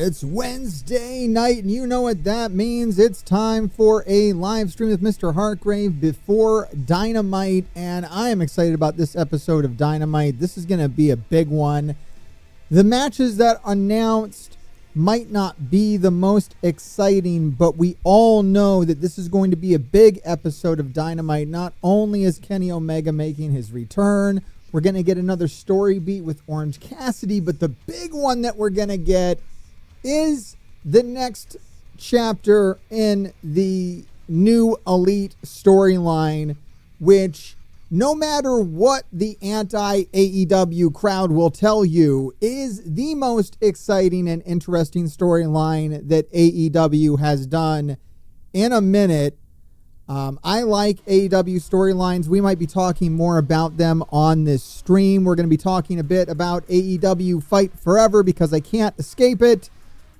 It's Wednesday night, and you know what that means. It's time for a live stream with Mr. Hartgrave before Dynamite, and I am excited about this episode of Dynamite. This is going to be a big one. The matches that announced might not be the most exciting, but we all know that this is going to be a big episode of Dynamite. Not only is Kenny Omega making his return, we're going to get another story beat with Orange Cassidy, but the big one that we're going to get is the next chapter in the new Elite storyline, which no matter what the anti-AEW crowd will tell you is the most exciting and interesting storyline that AEW has done in a minute. I like AEW storylines. We might be talking more about them on this stream. We're going to be talking a bit about AEW Fight Forever because I can't escape it.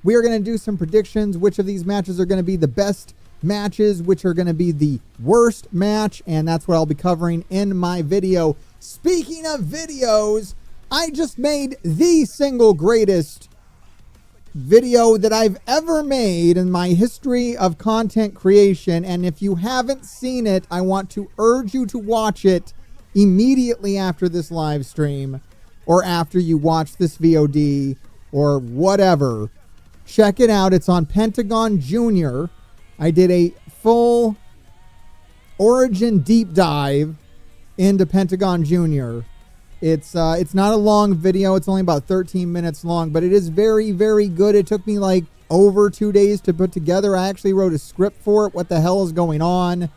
We are going to do some predictions, which of these matches are going to be the best matches, which are going to be the worst match, and that's what I'll be covering in my video. Speaking of videos, I just made the single greatest video that I've ever made in my history of content creation, and if you haven't seen it, I want to urge you to watch it immediately after this live stream, or after you watch this VOD, or whatever. Check it out. It's on Pentagon Jr. I did a full origin deep dive into Pentagon Jr. It's not a long video. It's only about 13 minutes long, but it is very, very good. It took me like over 2 days to put together. I actually wrote a script for it. What the hell is going on?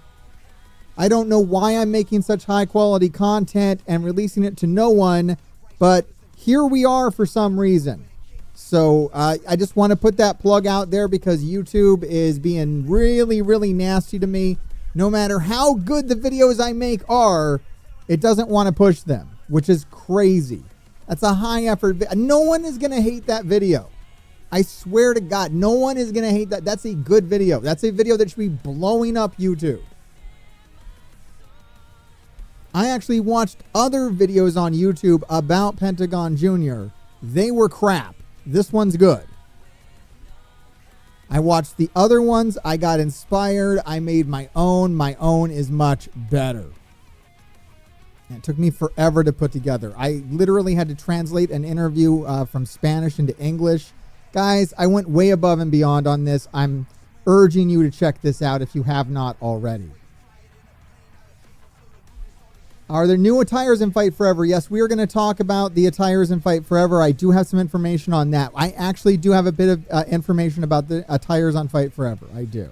I don't know why I'm making such high quality content and releasing it to no one, but here we are for some reason. So I just want to put that plug out there because YouTube is being really, really nasty to me. No matter how good the videos I make are, it doesn't want to push them, which is crazy. That's a high effort. No one is going to hate that video. I swear to God, no one is going to hate that. That's a good video. That's a video that should be blowing up YouTube. I actually watched other videos on YouTube about Pentagon Jr. They were crap. This one's good. I watched the other ones. I got inspired. I made my own. My own is much better. And it took me forever to put together. I literally had to translate an interview from Spanish into English. Guys, I went way above and beyond on this. I'm urging you to check this out if you have not already. Are there new attires in Fight Forever? Yes, we are going to talk about the attires in Fight Forever. I do have some information on that. I actually do have a bit of information about the attires on Fight Forever. I do.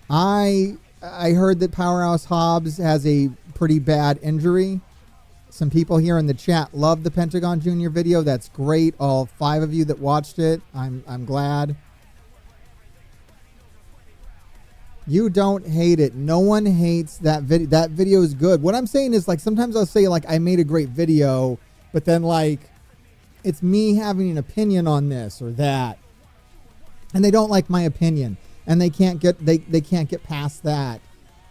I heard that Powerhouse Hobbs has a pretty bad injury. Some people here in the chat love the Pentagon Jr. video. That's great. All 5 of you that watched it, I'm glad. You don't hate it. No one hates that video. That video is good. What I'm saying is, like, sometimes I'll say, like, I made a great video, but then, like, it's me having an opinion on this or that, and they don't like my opinion, and they can't get past that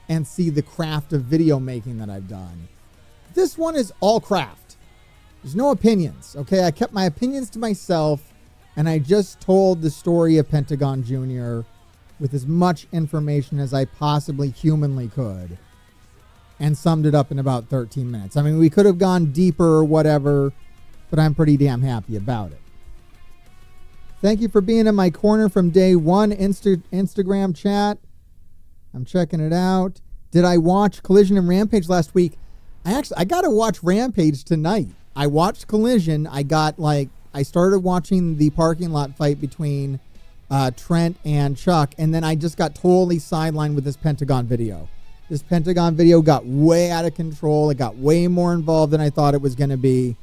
and see the craft of video making that I've done. This one is all craft. There's no opinions. Okay, I kept my opinions to myself, and I just told the story of Pentagon Jr. with as much information as I possibly humanly could and summed it up in about 13 minutes. I mean, we could have gone deeper or whatever, but I'm pretty damn happy about it. Thank you for being in my corner from day one. Instagram chat. I'm checking it out. Did I watch Collision and Rampage last week? I got to watch Rampage tonight. I watched Collision. I started watching the parking lot fight between Trent and Chuck, and then I just got totally sidelined with this Pentagon video. This Pentagon video got way out of control. It got way more involved than I thought it was going to be.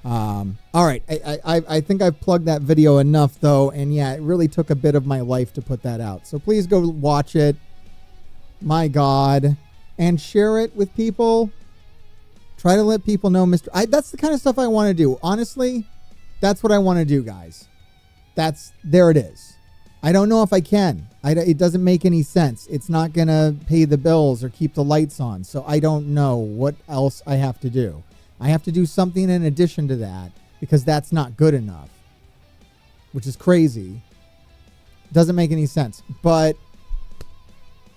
All right, I think I've plugged that video enough, though, and yeah, it really took a bit of my life to put that out. So please go watch it. My God. And share it with people. Try to let people know, that's the kind of stuff I want to do. Honestly, that's what I want to do, guys. There it is. I don't know if I can. It doesn't make any sense. It's not going to pay the bills or keep the lights on. So I don't know what else I have to do. I have to do something in addition to that because that's not good enough. which is crazy. Doesn't make any sense, but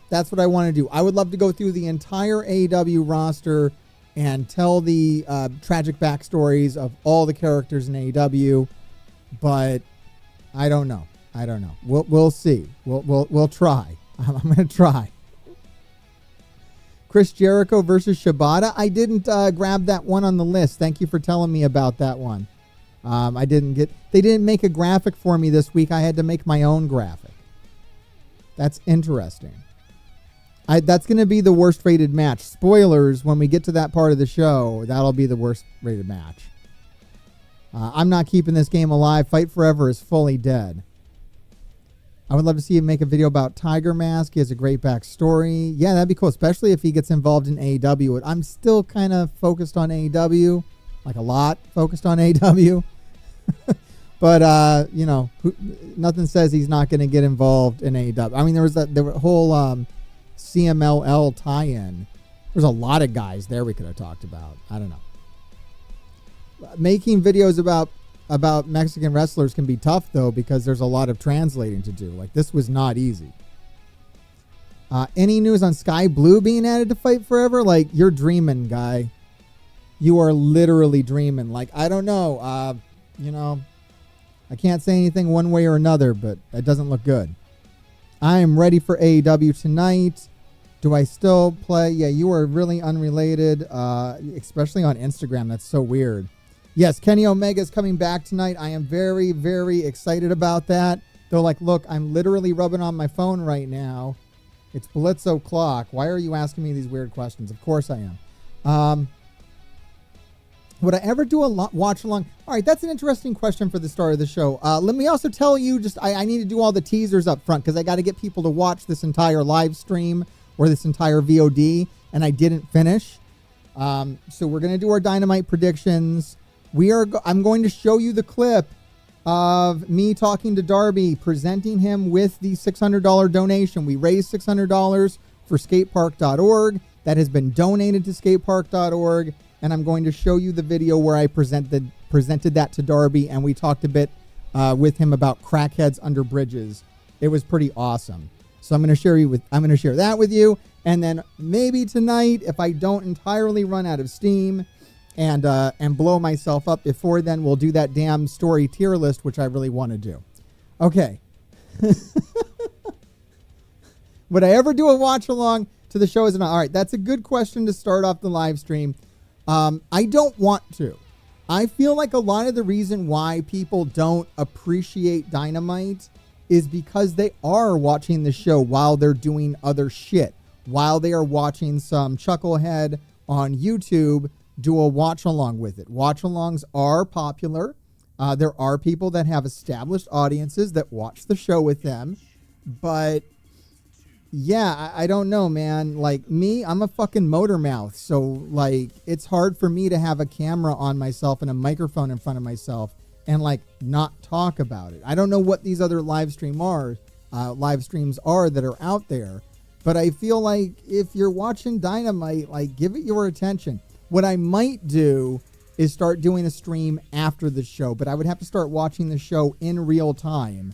that's what I want to do. I would love to go through the entire AEW roster and tell the tragic backstories of all the characters in AEW, but I don't know. We'll see. We'll try. I'm gonna try. Chris Jericho versus Shibata. I didn't grab that one on the list. Thank you for telling me about that one. They didn't make a graphic for me this week. I had to make my own graphic. That's interesting. That's going to be the worst rated match. Spoilers, when we get to that part of the show, that'll be the worst rated match. I'm not keeping this game alive. Fight Forever is fully dead. I would love to see him make a video about Tiger Mask. He has a great backstory. Yeah, that'd be cool, especially if he gets involved in AEW. I'm still kind of focused on AEW, like a lot focused on AEW. But, nothing says he's not going to get involved in AEW. I mean, there was the whole CMLL tie-in. There's a lot of guys there we could have talked about. I don't know. Making videos about Mexican wrestlers can be tough, though, because there's a lot of translating to do. Like, this was not easy. Any news on Sky Blue being added to Fight Forever? Like, you're dreaming, guy. You are literally dreaming. Like, I don't know. I can't say anything one way or another, but it doesn't look good. I am ready for AEW tonight. Do I still play? Yeah, you are really unrelated, especially on Instagram. That's so weird. Yes, Kenny Omega is coming back tonight. I am very, very excited about that. They're like, look, I'm literally rubbing on my phone right now. It's Blitz o'clock. Why are you asking me these weird questions? Of course I am. Would I ever do a watch along? All right, that's an interesting question for the start of the show. Let me also tell you, I need to do all the teasers up front because I got to get people to watch this entire live stream or this entire VOD, and I didn't finish. So we're going to do our Dynamite predictions. I'm going to show you the clip of me talking to Darby, presenting him with the $600 donation. We raised $600 for skatepark.org. That has been donated to skatepark.org. And I'm going to show you the video where I presented that to Darby, and we talked a bit with him about crackheads under bridges. It was pretty awesome. So I'm going to share that with you, and then maybe tonight, if I don't entirely run out of steam and blow myself up before then, we'll do that damn story tier list, which I really want to do. Okay. Would I ever do a watch along to the show? All right, that's a good question to start off the live stream. I don't want to. I feel like a lot of the reason why people don't appreciate Dynamite is because they are watching the show while they're doing other shit. While they are watching some chucklehead on YouTube do a watch along with it. Watch alongs are popular. There are people that have established audiences that watch the show with them. But yeah, I don't know, man. Like me, I'm a fucking motor mouth. So like, it's hard for me to have a camera on myself and a microphone in front of myself and like not talk about it. I don't know what these other live streams are that are out there, but I feel like if you're watching Dynamite, like give it your attention. What I might do is start doing a stream after the show, but I would have to start watching the show in real time.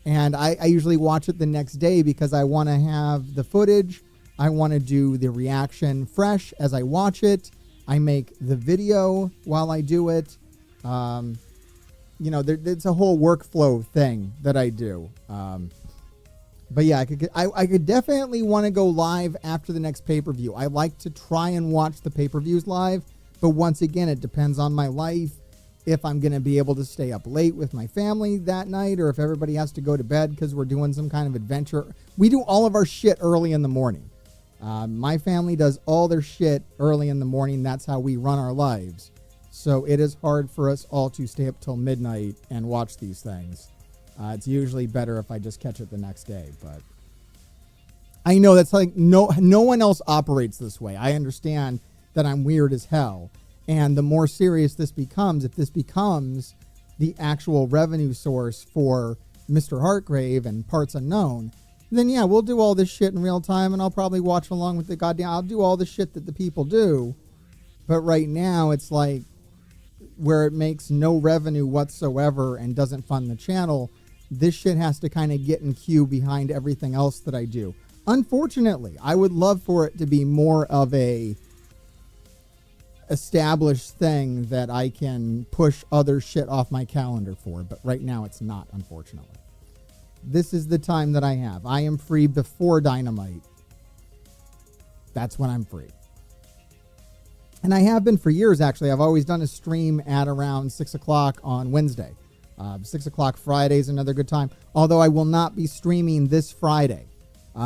And I usually watch it the next day because I want to have the footage. I want to do the reaction fresh as I watch it. I make the video while I do it. It's a whole workflow thing that I do. But yeah, I could definitely want to go live after the next pay-per-view. I like to try and watch the pay-per-views live. But once again, it depends on my life. If I'm going to be able to stay up late with my family that night, or if everybody has to go to bed because we're doing some kind of adventure. We do all of our shit early in the morning. My family does all their shit early in the morning. That's how we run our lives. So it is hard for us all to stay up till midnight and watch these things. It's usually better if I just catch it the next day. But I know that's like no one else operates this way. I understand that I'm weird as hell. And the more serious this becomes, if this becomes the actual revenue source for Mr. Hartgrave and Parts Unknown, then yeah, we'll do all this shit in real time, and I'll probably watch along with I'll do all the shit that the people do. But right now, it's like, where it makes no revenue whatsoever and doesn't fund the channel, this shit has to kind of get in queue behind everything else that I do. Unfortunately, I would love for it to be more of a established thing that I can push other shit off my calendar for, but right now it's not, unfortunately. This is the time that I have. I am free before Dynamite. That's when I'm free. And I have been for years, actually. I've always done a stream at around 6 o'clock on Wednesday. 6 o'clock Friday is another good time, although I will not be streaming this Friday.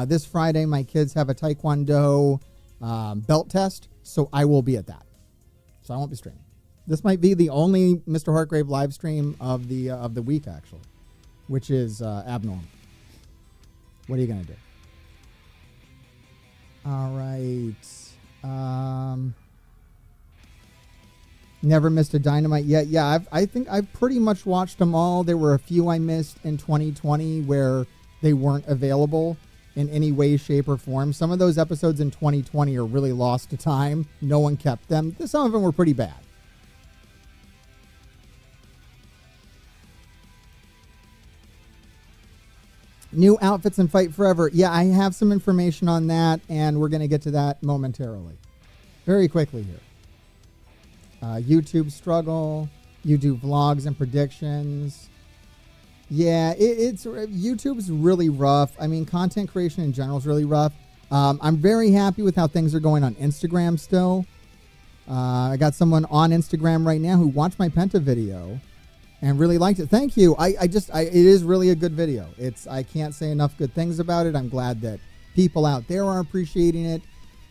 This Friday, my kids have a Taekwondo belt test, so I will be at that. So I won't be streaming. This might be the only Mr. Hartgrave live stream of the week, actually, which is abnormal. What are you going to do? All right. Never missed a Dynamite yet. Yeah, I think I've pretty much watched them all. There were a few I missed in 2020 where they weren't available in any way, shape, or form. Some of those episodes in 2020 are really lost to time. No one kept them. Some of them were pretty bad. New outfits and Fight Forever. Yeah, I have some information on that, and we're going to get to that momentarily. Very quickly here. YouTube struggle. You do vlogs and predictions. Yeah, it's YouTube's really rough. I mean, content creation in general is really rough. I'm very happy with how things are going on Instagram still. I got someone on Instagram right now who watched my Penta video and really liked it. Thank you. It is really a good video. I can't say enough good things about it. I'm glad that people out there are appreciating it.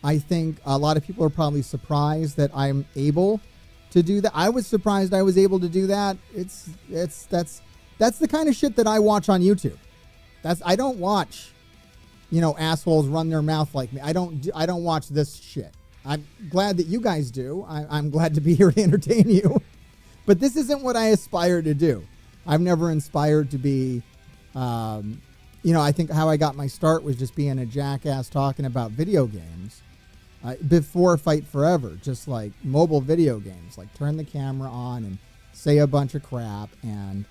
I think a lot of people are probably surprised that I'm able to do that. I was surprised I was able to do that. That's the kind of shit that I watch on YouTube. I don't watch, assholes run their mouth like me. I don't watch this shit. I'm glad that you guys do. I'm glad to be here to entertain you. But this isn't what I aspire to do. I've never inspired to be, I think how I got my start was just being a jackass talking about video games before Fight Forever, just like mobile video games, like turn the camera on and say a bunch of crap. And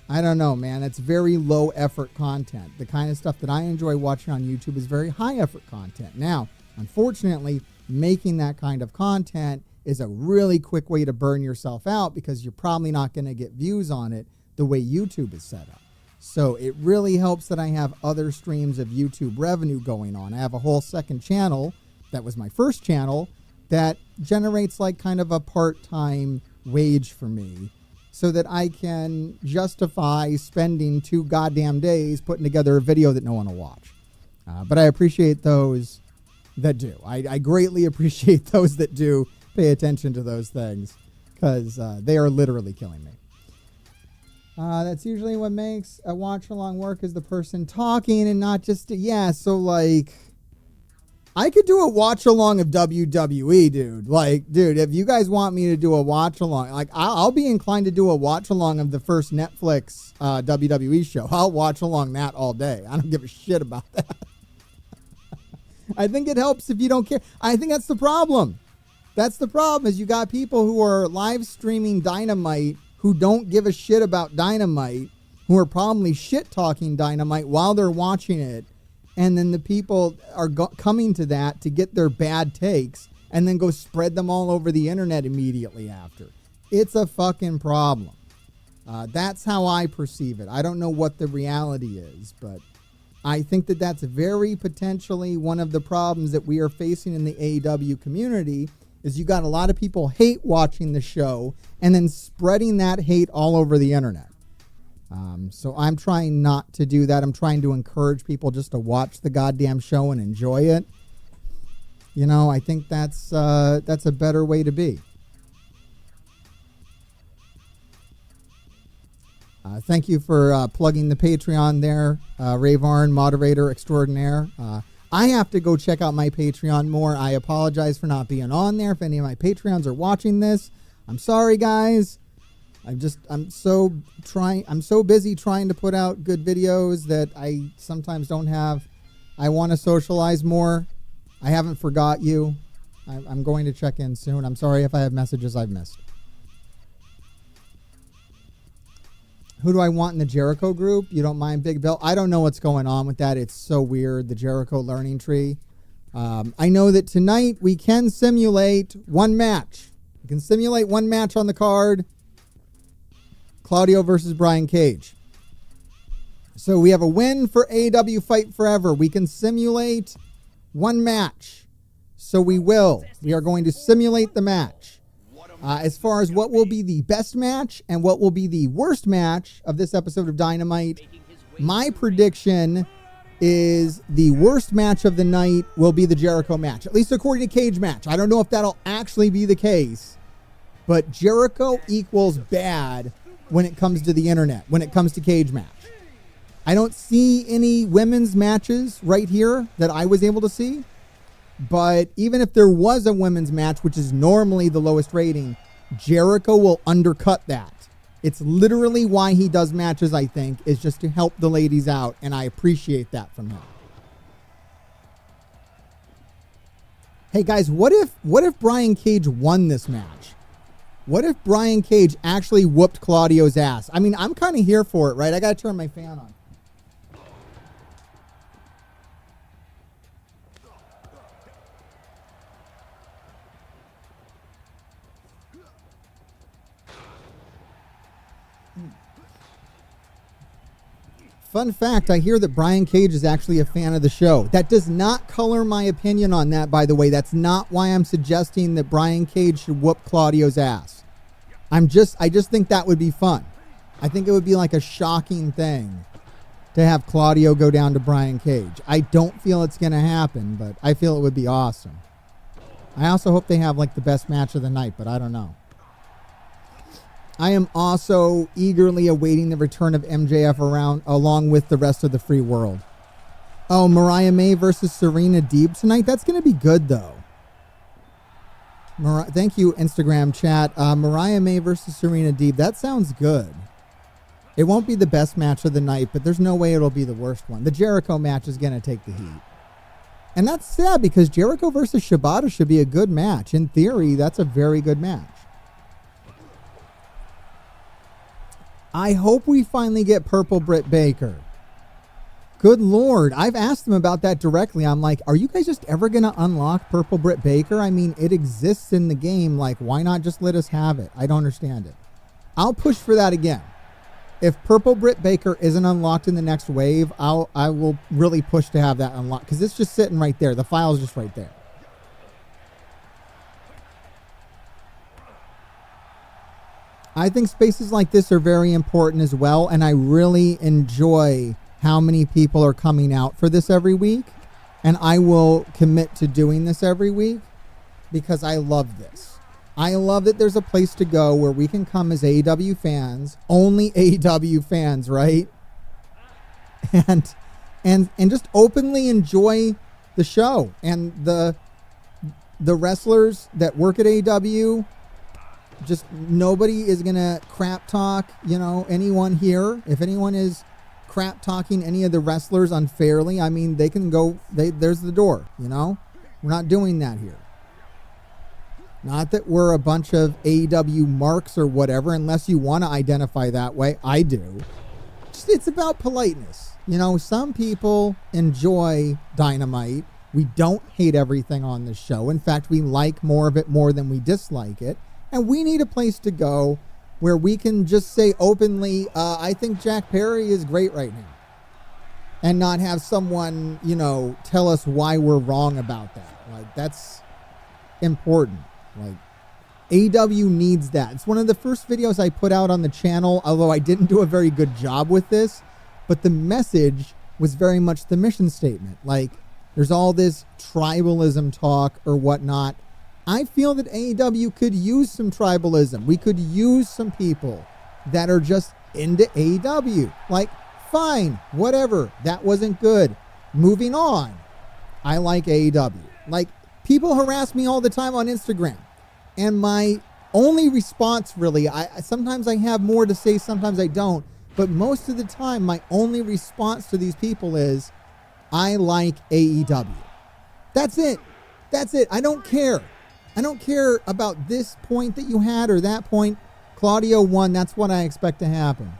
I don't know, man, it's very low effort content. The kind of stuff that I enjoy watching on YouTube is very high effort content. Now, unfortunately, making that kind of content is a really quick way to burn yourself out because you're probably not going to get views on it the way YouTube is set up. So it really helps that I have other streams of YouTube revenue going on. I have a whole second channel that was my first channel that generates like kind of a part-time wage for me so that I can justify spending 2 goddamn days putting together a video that no one will watch. But I appreciate those that do. I greatly appreciate those that do pay attention to those things because they are literally killing me. That's usually what makes a watch-along work is the person talking and not just... so like... I could do a watch-along of WWE, dude. Like, dude, if you guys want me to do a watch-along... Like, I'll be inclined to do a watch-along of the first Netflix WWE show. I'll watch-along that all day. I don't give a shit about that. I think it helps if you don't care. I think that's the problem. That's the problem is you got people who are live streaming Dynamite who don't give a shit about Dynamite, who are probably shit-talking Dynamite while they're watching it, and then the people are coming to that to get their bad takes and then go spread them all over the internet immediately after. It's a fucking problem. That's how I perceive it. I don't know what the reality is, but I think that that's very potentially one of the problems that we are facing in the AEW community is you got a lot of people hate watching the show and then spreading that hate all over the internet. So I'm trying not to do that. I'm trying to encourage people just to watch the goddamn show and enjoy it. I think that's a better way to be. Thank you for plugging the Patreon there, Ray Varn, moderator extraordinaire. I have to go check out my Patreon more. I apologize for not being on there. If any of my Patreons are watching this, I'm sorry, guys. I'm so busy trying to put out good videos that I sometimes don't have. I want to socialize more. I haven't forgot you. I'm going to check in soon. I'm sorry if I have messages I've missed. Who do I want in the Jericho group? You don't mind Big Bill? I don't know what's going on with that. It's so weird, the Jericho learning tree. I know that tonight we can simulate one match. We can simulate one match on the card. Claudio versus Brian Cage. So we have a win for AEW Fight Forever. We can simulate one match. So we will. We are going to simulate the match. As far as what will be the best match and what will be the worst match of this episode of Dynamite, my prediction is the worst match of the night will be the Jericho match, at least according to Cage Match. I don't know if that'll actually be the case, but Jericho equals bad when it comes to the internet, when it comes to Cage Match. I don't see any women's matches right here that I was able to see, but even if there was a women's match, which is normally the lowest rating, Jericho will undercut that. It's literally why he does matches, I think, is just to help the ladies out, and I appreciate that from him. Hey guys, what if Brian Cage won this match? What if Brian Cage actually whooped Claudio's ass? I mean, I'm kind of here for it, right? I got to turn my fan on. Fun fact, I hear that Brian Cage is actually a fan of the show. That does not color my opinion on that, by the way. That's not why I'm suggesting that Brian Cage should whoop Claudio's ass. I just think that would be fun. I think it would be like a shocking thing to have Claudio go down to Brian Cage. I don't feel it's going to happen, but I feel it would be awesome. I also hope they have like the best match of the night, but I don't know. I am also eagerly awaiting the return of MJF along with the rest of the free world. Oh, Mariah May versus Serena Deeb tonight? That's going to be good, though. Thank you, Instagram chat. Mariah May versus Serena Deeb. That sounds good. It won't be the best match of the night, but there's no way it'll be the worst one. The Jericho match is going to take the heat. And that's sad because Jericho versus Shibata should be a good match. In theory, that's a very good match. I hope we finally get Purple Britt Baker. Good Lord. I've asked them about that directly. I'm like, are you guys just ever going to unlock Purple Britt Baker? I mean, it exists in the game. Like, why not just let us have it? I don't understand it. I'll push for that again. If Purple Britt Baker isn't unlocked in the next wave, I will really push to have that unlocked. Because it's just sitting right there. The file's just right there. I think spaces like this are very important as well, and I really enjoy how many people are coming out for this every week, and I will commit to doing this every week because I love this. I love that there's a place to go where we can come as AEW fans, only AEW fans, right? And just openly enjoy the show and the wrestlers that work at AEW. Just nobody is going to crap talk, anyone here. If anyone is crap talking any of the wrestlers unfairly, I mean, they can go, there's the door, We're not doing that here. Not that we're a bunch of AEW marks or whatever, unless you want to identify that way. I do. It's about politeness. Some people enjoy Dynamite. We don't hate everything on this show. In fact, we like more of it more than we dislike it. And we need a place to go where we can just say openly, I think Jack Perry is great right now. And not have someone, tell us why we're wrong about that. Like, that's important. Like, AEW needs that. It's one of the first videos I put out on the channel, although I didn't do a very good job with this. But the message was very much the mission statement. Like, there's all this tribalism talk or whatnot. I feel that AEW could use some tribalism. We could use some people that are just into AEW. Like, fine, whatever. That wasn't good. Moving on. I like AEW. Like, people harass me all the time on Instagram. And my only response, really, sometimes I have more to say, sometimes I don't. But most of the time, my only response to these people is, I like AEW. That's it. That's it. I don't care. I don't care about this point that you had or that point. Claudio won. That's what I expect to happen.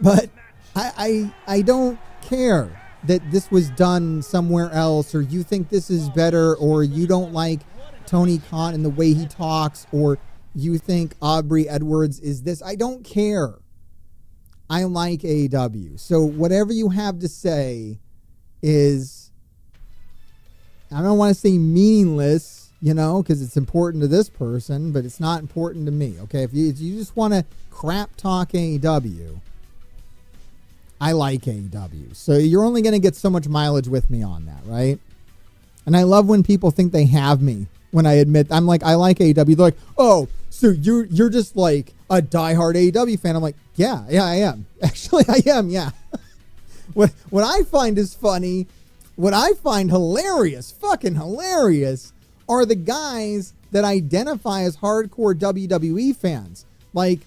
But I don't care that this was done somewhere else, or you think this is better, or you don't like Tony Khan and the way he talks, or you think Aubrey Edwards is this. I don't care. I like AEW. So whatever you have to say is, I don't want to say meaningless, because it's important to this person, but it's not important to me. Okay, if you just want to crap talk AEW, I like AEW. So you're only going to get so much mileage with me on that, right? And I love when people think they have me when I admit, I'm like, I like AEW. They're like, oh, so you're just like a diehard AEW fan. I'm like, yeah, I am. Actually, I am, yeah. What I find is funny, what I find hilarious, fucking hilarious, are the guys that identify as hardcore WWE fans. Like,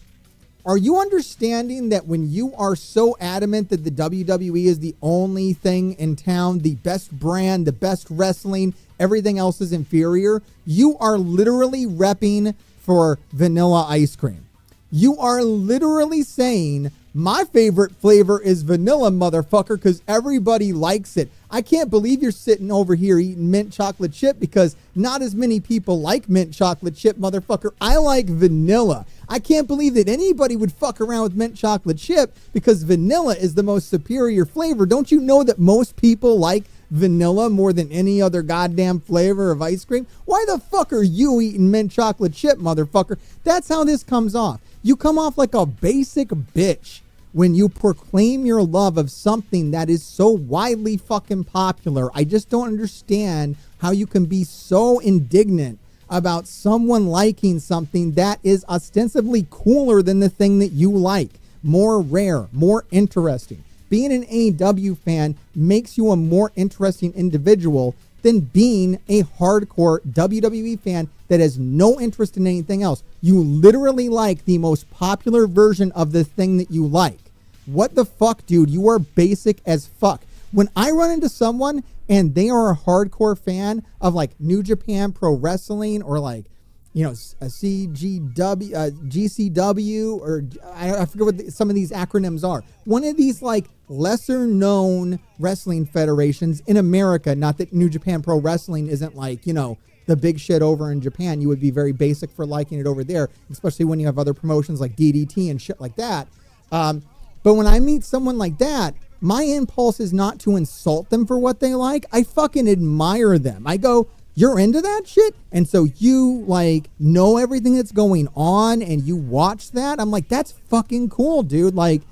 are you understanding that when you are so adamant that the WWE is the only thing in town, the best brand, the best wrestling, everything else is inferior, you are literally repping for vanilla ice cream. You are literally saying, my favorite flavor is vanilla, motherfucker, because everybody likes it. I can't believe you're sitting over here eating mint chocolate chip because not as many people like mint chocolate chip, motherfucker. I like vanilla. I can't believe that anybody would fuck around with mint chocolate chip because vanilla is the most superior flavor. Don't you know that most people like vanilla more than any other goddamn flavor of ice cream? Why the fuck are you eating mint chocolate chip, motherfucker? That's how this comes off. You come off like a basic bitch when you proclaim your love of something that is so widely fucking popular. I just don't understand how you can be so indignant about someone liking something that is ostensibly cooler than the thing that you like. More rare, more interesting. Being an AEW fan makes you a more interesting individual than being a hardcore WWE fan that has no interest in anything else. You literally like the most popular version of the thing that you like. What the fuck, dude? You are basic as fuck. When I run into someone and they are a hardcore fan of like New Japan Pro Wrestling or like, a CGW, GCW, or I forget what some of these acronyms are. One of these like lesser known wrestling federations in America, not that New Japan Pro Wrestling isn't like, the big shit over in Japan. You would be very basic for liking it over there, especially when you have other promotions like DDT and shit like that. But when I meet someone like that, my impulse is not to insult them for what they like. I fucking admire them. I go, you're into that shit? And so you like know everything that's going on and you watch that? I'm like, that's fucking cool, dude. Like,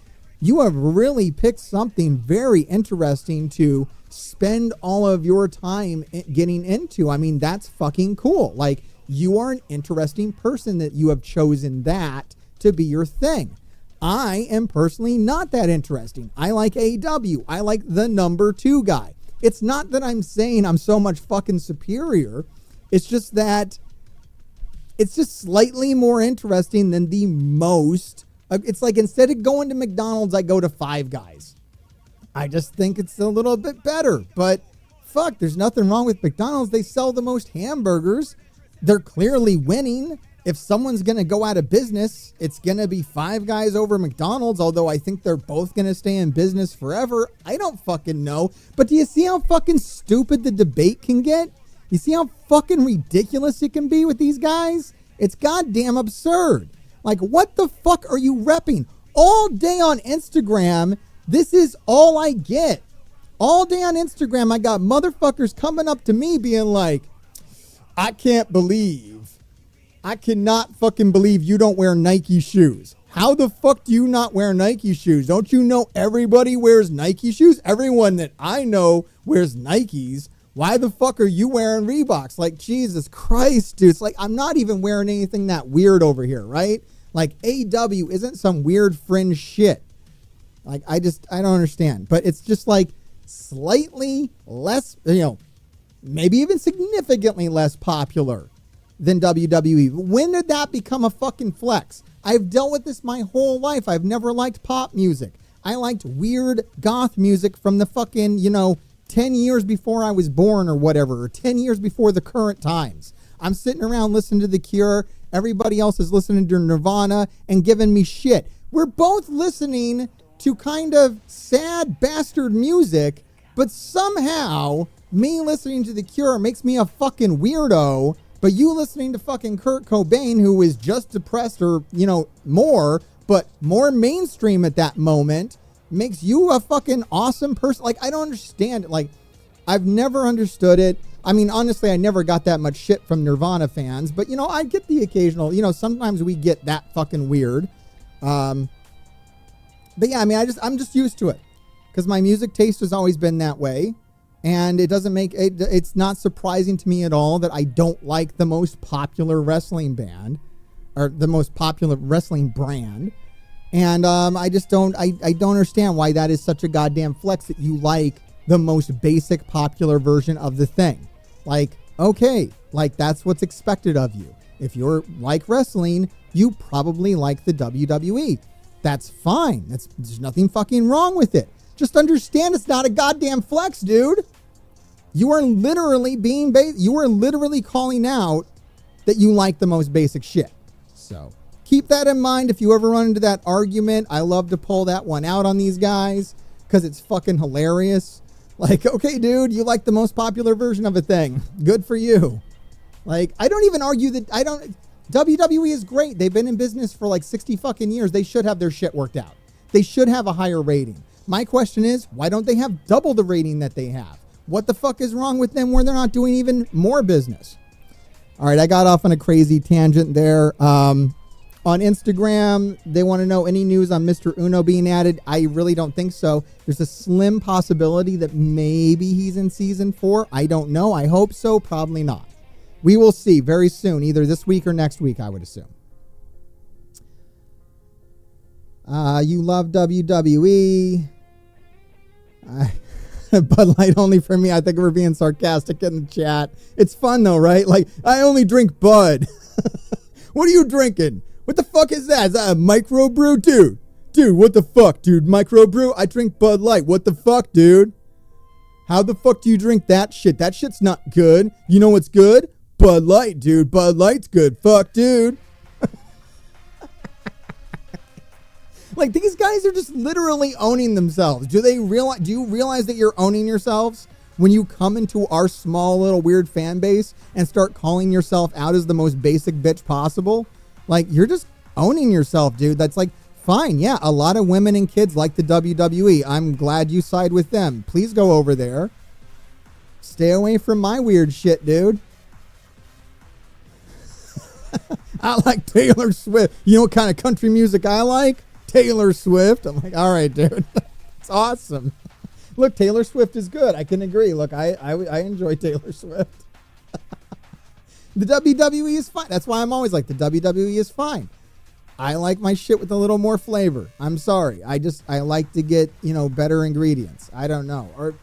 you have really picked something very interesting to spend all of your time getting into. I mean, that's fucking cool. Like, you are an interesting person that you have chosen that to be your thing. I am personally not that interesting. I like AEW. I like the number 2 guy. It's not that I'm saying I'm so much fucking superior. It's just that it's just slightly more interesting than the most. It's like instead of going to McDonald's, I go to Five Guys. I just think it's a little bit better. But fuck, there's nothing wrong with McDonald's. They sell the most hamburgers. They're clearly winning. If someone's going to go out of business, it's going to be Five Guys over McDonald's, although I think they're both going to stay in business forever. I don't fucking know. But do you see how fucking stupid the debate can get? You see how fucking ridiculous it can be with these guys? It's goddamn absurd. Like, what the fuck are you repping? All day on Instagram, this is all I get. All day on Instagram, I got motherfuckers coming up to me being like, I cannot fucking believe you don't wear Nike shoes. How the fuck do you not wear Nike shoes? Don't you know everybody wears Nike shoes? Everyone that I know wears Nikes. Why the fuck are you wearing Reeboks? Like, Jesus Christ, dude. It's like, I'm not even wearing anything that weird over here, right? Like, AEW isn't some weird fringe shit. Like, I don't understand. But it's just like slightly less, maybe even significantly less popular than WWE. When did that become a fucking flex? I've dealt with this my whole life. I've never liked pop music. I liked weird goth music from the fucking, 10 years before I was born or whatever, or 10 years before the current times. I'm sitting around listening to The Cure. Everybody else is listening to Nirvana and giving me shit. We're both listening to kind of sad bastard music, but somehow me listening to The Cure makes me a fucking weirdo, but you listening to fucking Kurt Cobain, who is just depressed or, more, but more mainstream at that moment, makes you a fucking awesome person. Like, I don't understand it. Like, I've never understood it. I mean, honestly, I never got that much shit from Nirvana fans, but, I get the occasional, sometimes we get that fucking weird. But yeah, I mean, I'm just used to it because my music taste has always been that way. And it doesn't make it, it's not surprising to me at all that I don't like the most popular wrestling band or the most popular wrestling brand. And I just don't understand why that is such a goddamn flex that you like the most basic popular version of the thing. Like, okay, like that's what's expected of you. If you're like wrestling, you probably like the WWE. That's fine. There's nothing fucking wrong with it. Just understand it's not a goddamn flex, dude. You are literally you are literally calling out that you like the most basic shit. So keep that in mind if you ever run into that argument. I love to pull that one out on these guys because it's fucking hilarious. Like, okay, dude, you like the most popular version of a thing. Good for you. Like, I don't even argue that WWE is great. They've been in business for like 60 fucking years. They should have their shit worked out. They should have a higher rating. My question is, why don't they have double the rating that they have? What the fuck is wrong with them where they're not doing even more business? All right, I got off on a crazy tangent there. On Instagram, they want to know any news on Mr. Uno being added. I really don't think so. There's a slim possibility that maybe he's in season 4. I don't know. I hope so. Probably not. We will see very soon, either this week or next week, I would assume. You love WWE. Bud Light only for me. I think we're being sarcastic in the chat. It's fun though, right? Like, I only drink Bud. What are you drinking? What the fuck is that? Is that a microbrew? Dude, what the fuck, dude? Microbrew? I drink Bud Light. What the fuck, dude? How the fuck do you drink that shit? That shit's not good. You know what's good? Bud Light, dude. Bud Light's good. Fuck, dude. Like, these guys are just literally owning themselves. Do you realize that you're owning yourselves when you come into our small little weird fan base and start calling yourself out as the most basic bitch possible? Like, you're just owning yourself, dude. That's like, fine. Yeah, a lot of women and kids like the WWE. I'm glad you side with them. Please go over there. Stay away from my weird shit, dude. I like Taylor Swift. You know what kind of country music I like? Taylor Swift. I'm like, all right, dude. It's awesome. Look, Taylor Swift is good. I can agree. Look, I enjoy Taylor Swift. The WWE is fine. That's why I'm always like, the WWE is fine. I like my shit with a little more flavor. I'm sorry. I like to get, better ingredients. I don't know. Or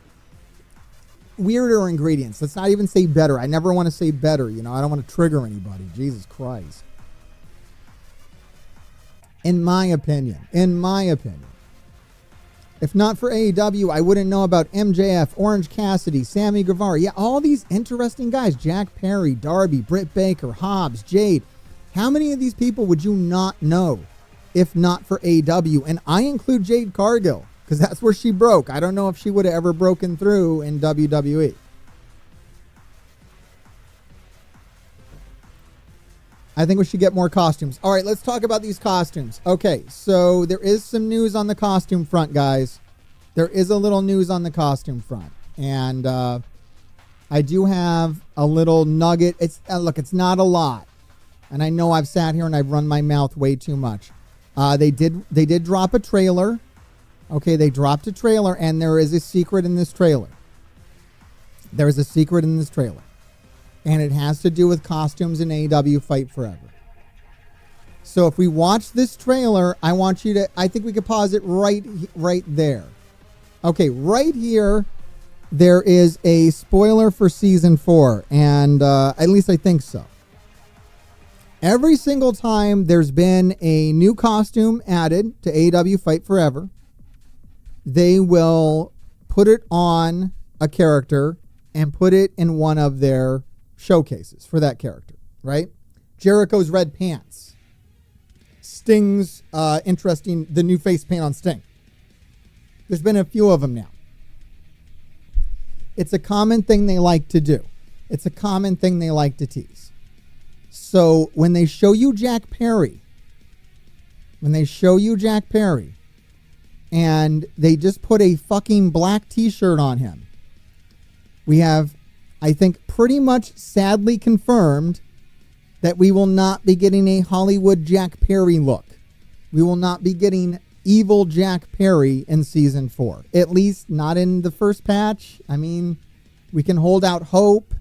weirder ingredients. Let's not even say better. I never want to say better. I don't want to trigger anybody. Jesus Christ. In my opinion. If not for AEW, I wouldn't know about MJF, Orange Cassidy, Sammy Guevara. Yeah, all these interesting guys. Jack Perry, Darby, Britt Baker, Hobbs, Jade. How many of these people would you not know if not for AEW? And I include Jade Cargill because that's where she broke. I don't know if she would have ever broken through in WWE. I think we should get more costumes. All right, let's talk about these costumes. Okay, so there is some news on the costume front, guys. There is a little news on the costume front. And I do have a little nugget. Look, it's not a lot. And I know I've sat here and I've run my mouth way too much. They did drop a trailer. Okay, they dropped a trailer, and there is a secret in this trailer. There is a secret in this trailer. And it has to do with costumes in AEW Fight Forever. So if we watch this trailer, I think we could pause it right there. Okay, right here, there is a spoiler for Season 4. And at least I think so. Every single time there's been a new costume added to AEW Fight Forever, they will put it on a character and put it in one of their showcases for that character, right? Jericho's red pants. Sting's the new face paint on Sting. There's been a few of them now. It's a common thing they like to do. It's a common thing they like to tease. So when they show you Jack Perry, and they just put a fucking black t-shirt on him, we have, I think, pretty much sadly confirmed that we will not be getting a Hollywood Jack Perry look. We will not be getting evil Jack Perry in season 4. At least not in the first patch. I mean, we can hold out hope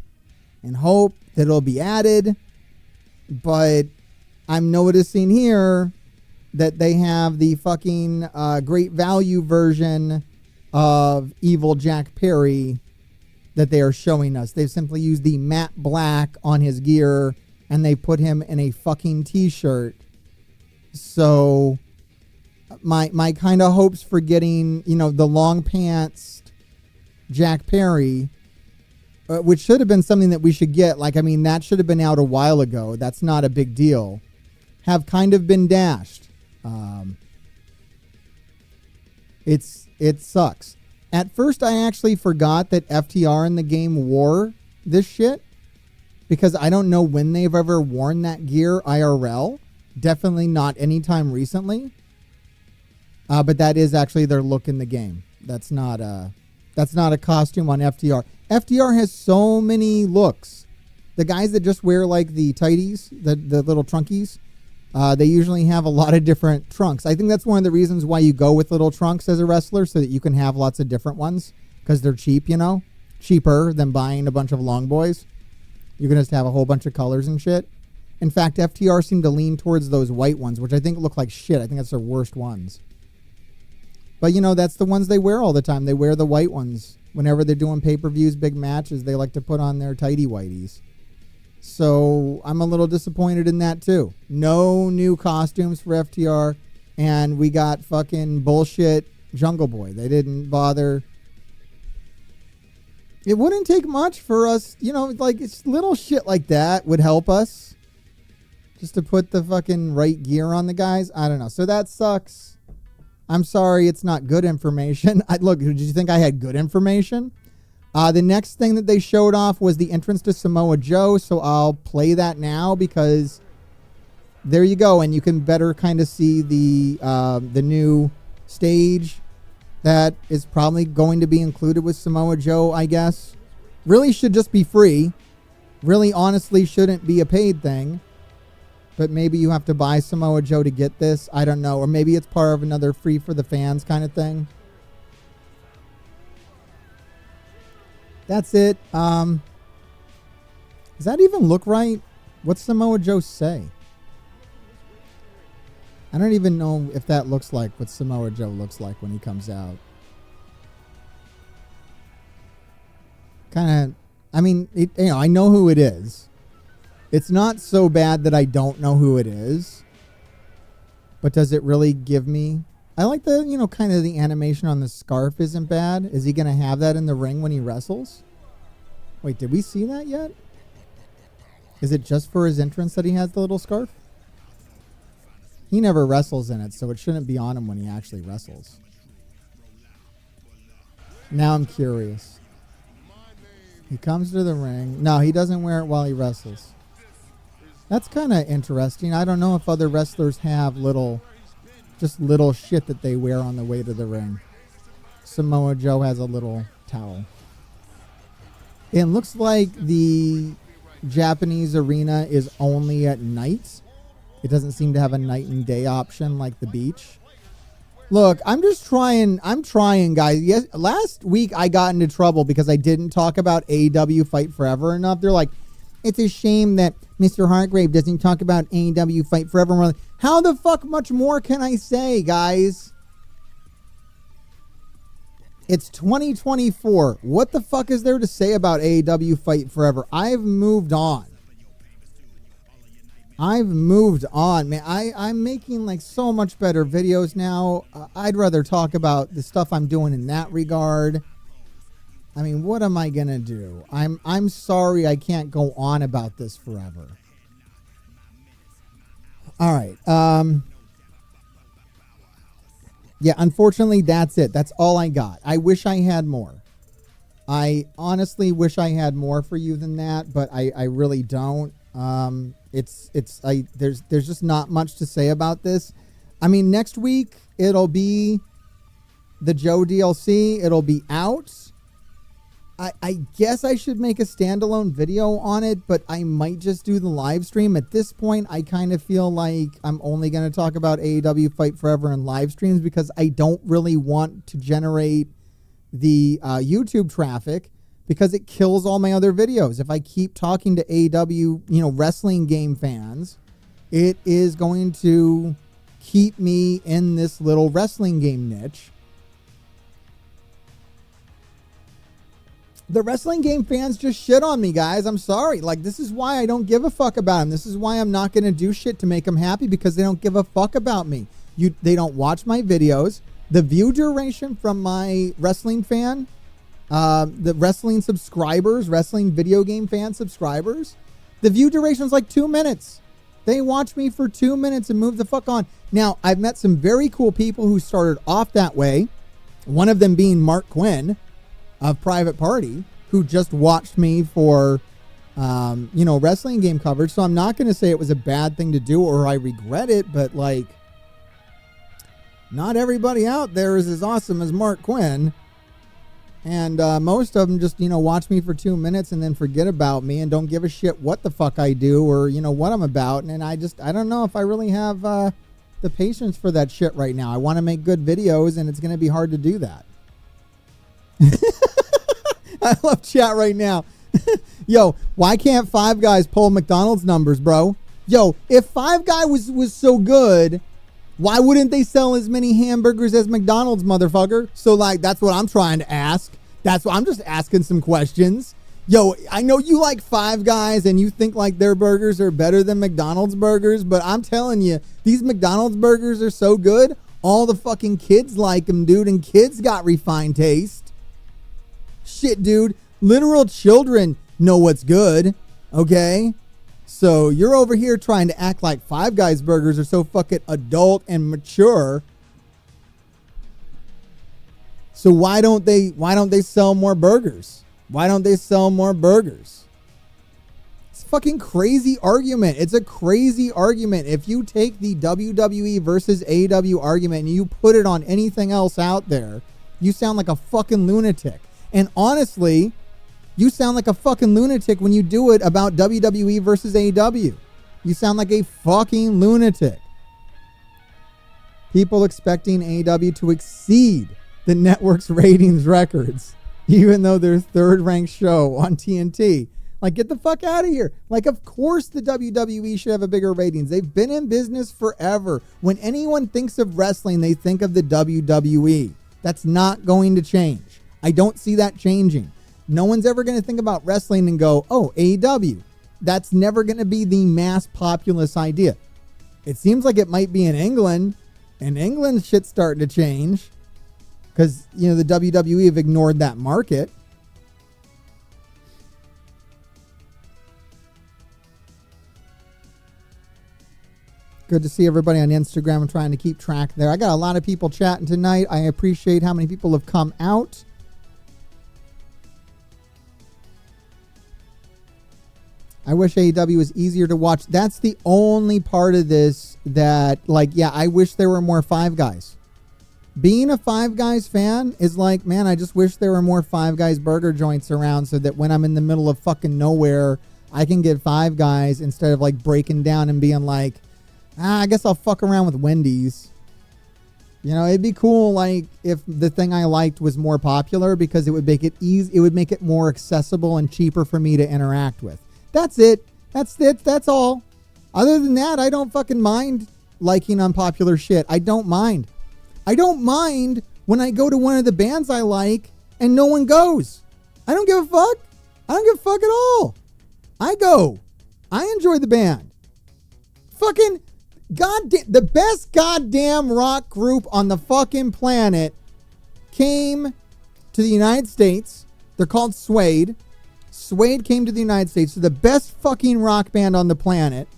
and hope that it'll be added. But I'm noticing here that they have the fucking great value version of evil Jack Perry that they are showing us. They've simply used the matte black on his gear and they put him in a fucking t-shirt. So my kind of hopes for getting, the long pants Jack Perry, which should have been something that we should get. That should have been out a while ago. That's not a big deal. Have kind of been dashed. It sucks. At first, I actually forgot that FTR in the game wore this shit, because I don't know when they've ever worn that gear IRL. Definitely not anytime recently. But that is actually their look in the game. That's not a costume on FTR. FTR has so many looks. The guys that just wear the tighties, the little trunkies, they usually have a lot of different trunks. I think that's one of the reasons why you go with little trunks as a wrestler, so that you can have lots of different ones, because they're cheap, cheaper than buying a bunch of long boys. You can just have a whole bunch of colors and shit. In fact, FTR seemed to lean towards those white ones, which I think look like shit. I think that's their worst ones. But, that's the ones they wear all the time. They wear the white ones. Whenever they're doing pay-per-views, big matches, they like to put on their tighty whities. So I'm a little disappointed in that too. No new costumes for FTR, and we got fucking bullshit Jungle Boy. They didn't bother. It wouldn't take much for us, it's little shit like that would help us, just to put the fucking right gear on the guys. I don't know. So that sucks. I'm sorry it's not good information. Look, did you think I had good information? The next thing that they showed off was the entrance to Samoa Joe, so I'll play that now, because there you go, and you can better kind of see the new stage that is probably going to be included with Samoa Joe, I guess. Really should just be free. Really, honestly, shouldn't be a paid thing. But maybe you have to buy Samoa Joe to get this. I don't know. Or maybe it's part of another free for the fans kind of thing. That's it. Does that even look right? What's Samoa Joe say? I don't even know if that looks like what Samoa Joe looks like when he comes out. Kind of, I know who it is. It's not so bad that I don't know who it is. But does it really give me... I like the, kind of the animation on the scarf isn't bad. Is he going to have that in the ring when he wrestles? Wait, did we see that yet? Is it just for his entrance that he has the little scarf? He never wrestles in it, so it shouldn't be on him when he actually wrestles. Now I'm curious. He comes to the ring. No, he doesn't wear it while he wrestles. That's kind of interesting. I don't know if other wrestlers have little shit that they wear on the way to the ring. Samoa Joe has a little towel. It looks like the Japanese arena is only at night. It doesn't seem to have a night and day option like the beach. Look, I'm trying, guys. Yes, last week I got into trouble because I didn't talk about AEW Fight Forever enough. They're like, it's a shame that Mr. Hargrave doesn't talk about AEW Fight Forever. Like, how the fuck much more can I say, guys? It's 2024. What the fuck is there to say about AEW Fight Forever? I've moved on. Man. I'm making so much better videos now. I'd rather talk about the stuff I'm doing in that regard. What am I gonna do? I'm sorry I can't go on about this forever. All right. Yeah, unfortunately, that's it. That's all I got. I wish I had more. I honestly wish I had more for you than that, but I really don't. There's just not much to say about this. I mean, next week it'll be the Joe DLC. It'll be out. I guess I should make a standalone video on it, but I might just do the live stream. At this point, I kind of feel like I'm only going to talk about AEW Fight Forever in live streams because I don't really want to generate the YouTube traffic because it kills all my other videos. If I keep talking to AEW, wrestling game fans, it is going to keep me in this little wrestling game niche. The wrestling game fans just shit on me, guys. I'm sorry. Like, this is why I don't give a fuck about them. This is why I'm not going to do shit to make them happy, because they don't give a fuck about me. They don't watch my videos. The view duration from my wrestling fan, the wrestling subscribers, wrestling video game fan subscribers, the view duration is like 2 minutes. They watch me for 2 minutes and move the fuck on. Now, I've met some very cool people who started off that way. One of them being Mark Quinn of Private Party, who just watched me for, wrestling game coverage. So I'm not going to say it was a bad thing to do or I regret it, but like, not everybody out there is as awesome as Mark Quinn. And most of them just, watch me for 2 minutes and then forget about me and don't give a shit what the fuck I do or, what I'm about. And I don't know if I really have the patience for that shit right now. I want to make good videos and it's going to be hard to do that. I love chat right now. Yo, why can't Five Guys pull McDonald's numbers, bro? Yo, if Five Guys was so good, why wouldn't they sell as many hamburgers as McDonald's, motherfucker? So, like, that's what I'm trying to ask. That's what I'm just asking some questions. Yo, I know you like Five Guys and you think like their burgers are better than McDonald's burgers, but I'm telling you, these McDonald's burgers are so good, all the fucking kids like them, dude, and kids got refined taste. Shit, dude, literal children know what's good, okay? So you're over here trying to act like Five Guys burgers are so fucking adult and mature. So why don't they sell more burgers? Why don't they sell more burgers? It's a fucking crazy argument. It's a crazy argument. If you take the WWE versus AEW argument and you put it on anything else out there, you sound like a fucking lunatic. And honestly, you sound like a fucking lunatic when you do it about WWE versus AEW. You sound like a fucking lunatic. People expecting AEW to exceed the network's ratings records, even though they're third-ranked show on TNT. Like, get the fuck out of here. Like, of course the WWE should have a bigger ratings. They've been in business forever. When anyone thinks of wrestling, they think of the WWE. That's not going to change. I don't see that changing. No one's ever going to think about wrestling and go, oh, AEW. That's never going to be the mass populace idea. It seems like it might be in England, and England shit's starting to change because, the WWE have ignored that market. Good to see everybody on Instagram. I'm trying to keep track there. I got a lot of people chatting tonight. I appreciate how many people have come out. I wish AEW was easier to watch. That's the only part of this that, I wish there were more Five Guys. Being a Five Guys fan is like, man, I just wish there were more Five Guys burger joints around so that when I'm in the middle of fucking nowhere, I can get Five Guys instead of breaking down and being like, I guess I'll fuck around with Wendy's. It'd be cool, if the thing I liked was more popular because it would make it easy. It would make it more accessible and cheaper for me to interact with. That's it. That's all. Other than that, I don't fucking mind liking unpopular shit. I don't mind. I don't mind when I go to one of the bands I like and no one goes. I don't give a fuck. I don't give a fuck at all. I go. I enjoy the band. Fucking goddamn, the best goddamn rock group on the fucking planet came to the United States. They're called Suede. Suede came to the United States. They're the best fucking rock band on the planet.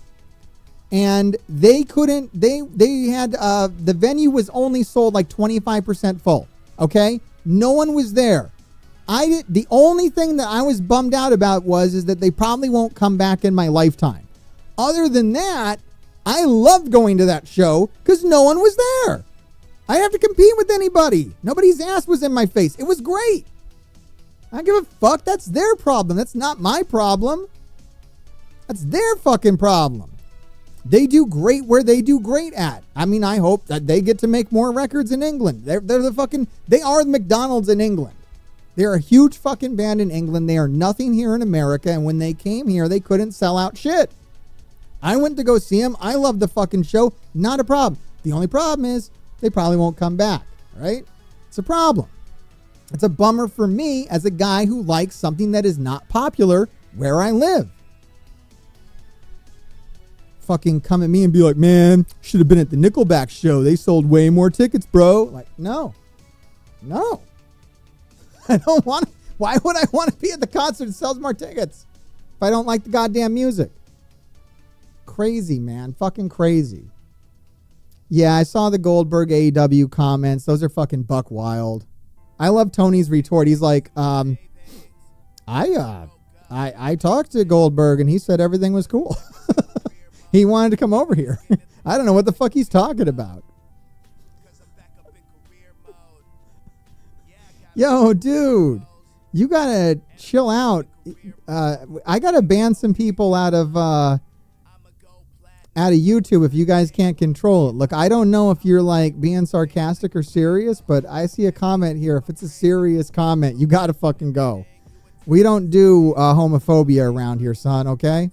and they couldn't, they had, the venue was only sold like 25% full. Okay. No one was there. The only thing that I was bummed out about is that they probably won't come back in my lifetime. Other than that, I loved going to that show because no one was there. I didn't have to compete with anybody. Nobody's ass was in my face. It was great. I don't give a fuck. That's their problem. That's not my problem. That's their fucking problem. They do great where they do great at. I mean, I hope that they get to make more records in England. They are the McDonald's in England. They're a huge fucking band in England. They are nothing here in America. And when they came here, they couldn't sell out shit. I went to go see them. I loved the fucking show. Not a problem. The only problem is they probably won't come back, right? It's a problem. It's a bummer for me as a guy who likes something that is not popular where I live. Fucking come at me and be like, man, should have been at the Nickelback show. They sold way more tickets, bro. Like, no. I don't want to. Why would I want to be at the concert that sells more tickets if I don't like the goddamn music? Crazy, man. Fucking crazy. Yeah, I saw the Goldberg AEW comments. Those are fucking buck wild. I love Tony's retort. He's like, I talked to Goldberg and he said everything was cool. He wanted to come over here. I don't know what the fuck he's talking about. Yo, dude, you gotta chill out. I gotta ban some people out of YouTube if you guys can't control it. Look, I don't know if you're like being sarcastic or serious, but I see a comment here. If it's a serious comment, you gotta fucking go. We don't do homophobia around here, son, okay?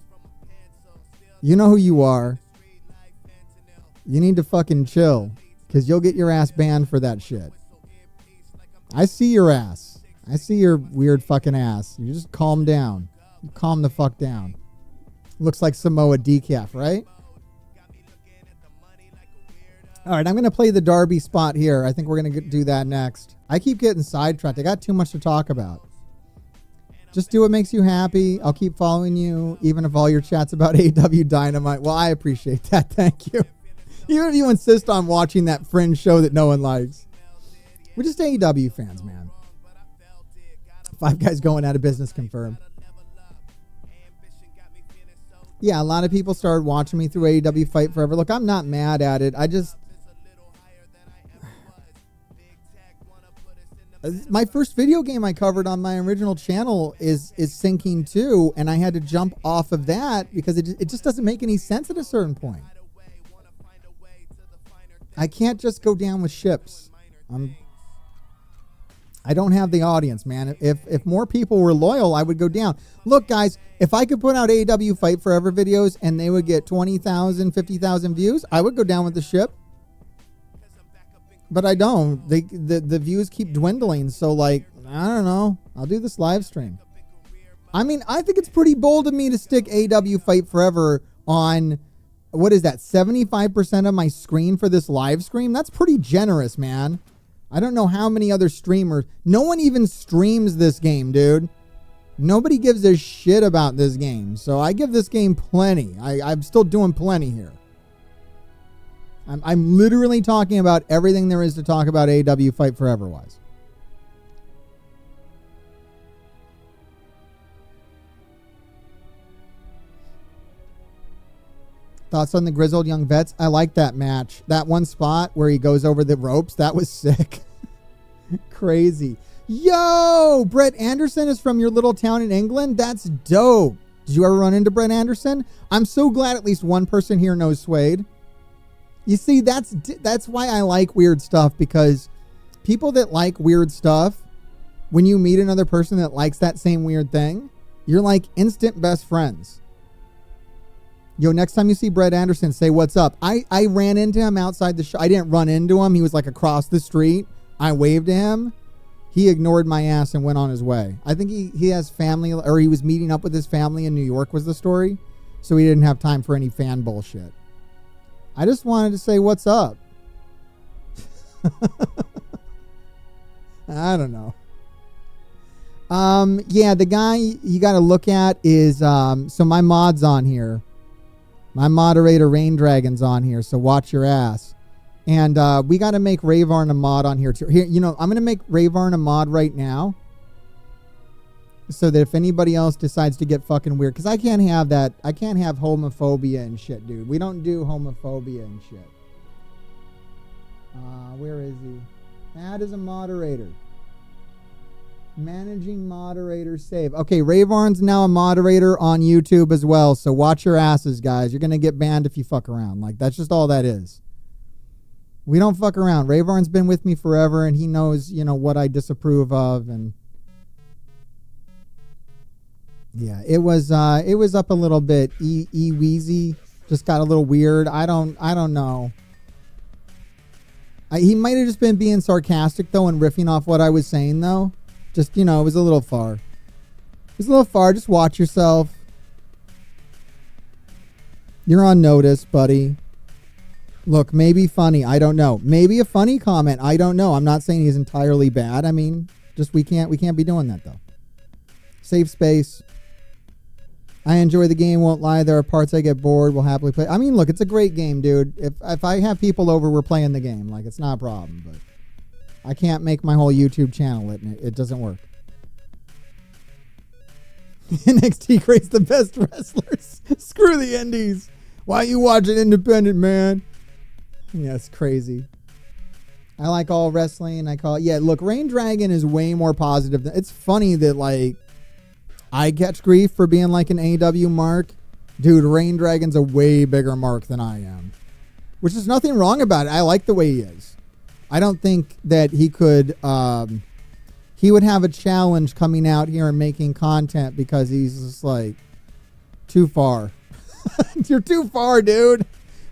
You know who you are. You need to fucking chill, because you'll get your ass banned for that shit. I see your ass. I see your weird fucking ass. You just calm down. You calm the fuck down. Looks like Samoa decaf, right? All right, I'm going to play the Darby spot here. I think we're going to do that next. I keep getting sidetracked. I got too much to talk about. Just do what makes you happy. I'll keep following you, even if all your chat's about AEW Dynamite. Well, I appreciate that. Thank you. Even if you insist on watching that fringe show that no one likes. We're just AEW fans, man. Five Guys going out of business confirmed. Yeah, a lot of people started watching me through AEW Fight Forever. Look, I'm not mad at it. My first video game I covered on my original channel is Sinking 2, and I had to jump off of that because it just doesn't make any sense at a certain point. I can't just go down with ships. I don't have the audience, man. If more people were loyal, I would go down. Look, guys, if I could put out AEW Fight Forever videos and they would get 20,000, 50,000 views, I would go down with the ship. But I don't. The views keep dwindling. So, like, I don't know. I'll do this live stream. I mean, I think it's pretty bold of me to stick AEW Fight Forever on, what is that, 75% of my screen for this live stream? That's pretty generous, man. I don't know how many other streamers. No one even streams this game, dude. Nobody gives a shit about this game. So I give this game plenty. I'm still doing plenty here. I'm literally talking about everything there is to talk about AEW Fight Forever wise. Thoughts on the Grizzled Young Vets? I like that match. That one spot where he goes over the ropes, that was sick. Crazy. Yo, Brett Anderson is from your little town in England? That's dope. Did you ever run into Brett Anderson? I'm so glad at least one person here knows Suede. You see, that's why I like weird stuff, because people that like weird stuff, when you meet another person that likes that same weird thing, you're like instant best friends. Yo, next time you see Brett Anderson, say what's up. I ran into him outside the show. I didn't run into him. He was like across the street. I waved to him. He ignored my ass and went on his way. I think he has family, or he was meeting up with his family in New York was the story. So he didn't have time for any fan bullshit. I just wanted to say what's up. I don't know. Yeah, the guy you got to look at is, so my mod's on here. My moderator Rain Dragon's on here, so watch your ass. And we got to make Rayvarn a mod on here too. Here, you know, I'm going to make Rayvarn a mod right now, so that if anybody else decides to get fucking weird, because I can't have that. I can't have homophobia and shit, dude. We don't do homophobia and shit. Where is he? Add as a moderator. Managing moderator save. Okay, Rayvarn's now a moderator on YouTube as well, so watch your asses, guys. You're going to get banned if you fuck around. Like, that's just all that is. We don't fuck around. Rayvarn's been with me forever, and he knows, you know, what I disapprove of, and yeah, it was up a little bit. Wheezy just got a little weird. I don't know. He might have just been being sarcastic though and riffing off what I was saying though. Just, you know, it was a little far. It was a little far. Just watch yourself. You're on notice, buddy. Look, maybe funny. I don't know. Maybe a funny comment. I don't know. I'm not saying he's entirely bad. I mean, just we can't be doing that though. Save space. I enjoy the game, won't lie. There are parts I get bored, will happily play. I mean, look, it's a great game, dude. If I have people over, we're playing the game. Like, it's not a problem, but I can't make my whole YouTube channel it. It doesn't work. NXT creates the best wrestlers. Screw the indies. Why you watching independent, man? Yeah, it's crazy. I like all wrestling. I call it. Yeah, look, Rain Dragon is way more positive. It's funny that, like, I catch grief for being like an AEW mark. Dude, Rain Dragon's a way bigger mark than I am. Which is nothing wrong about it. I like the way he is. I don't think that he could, he would have a challenge coming out here and making content because he's just like, too far. You're too far, dude.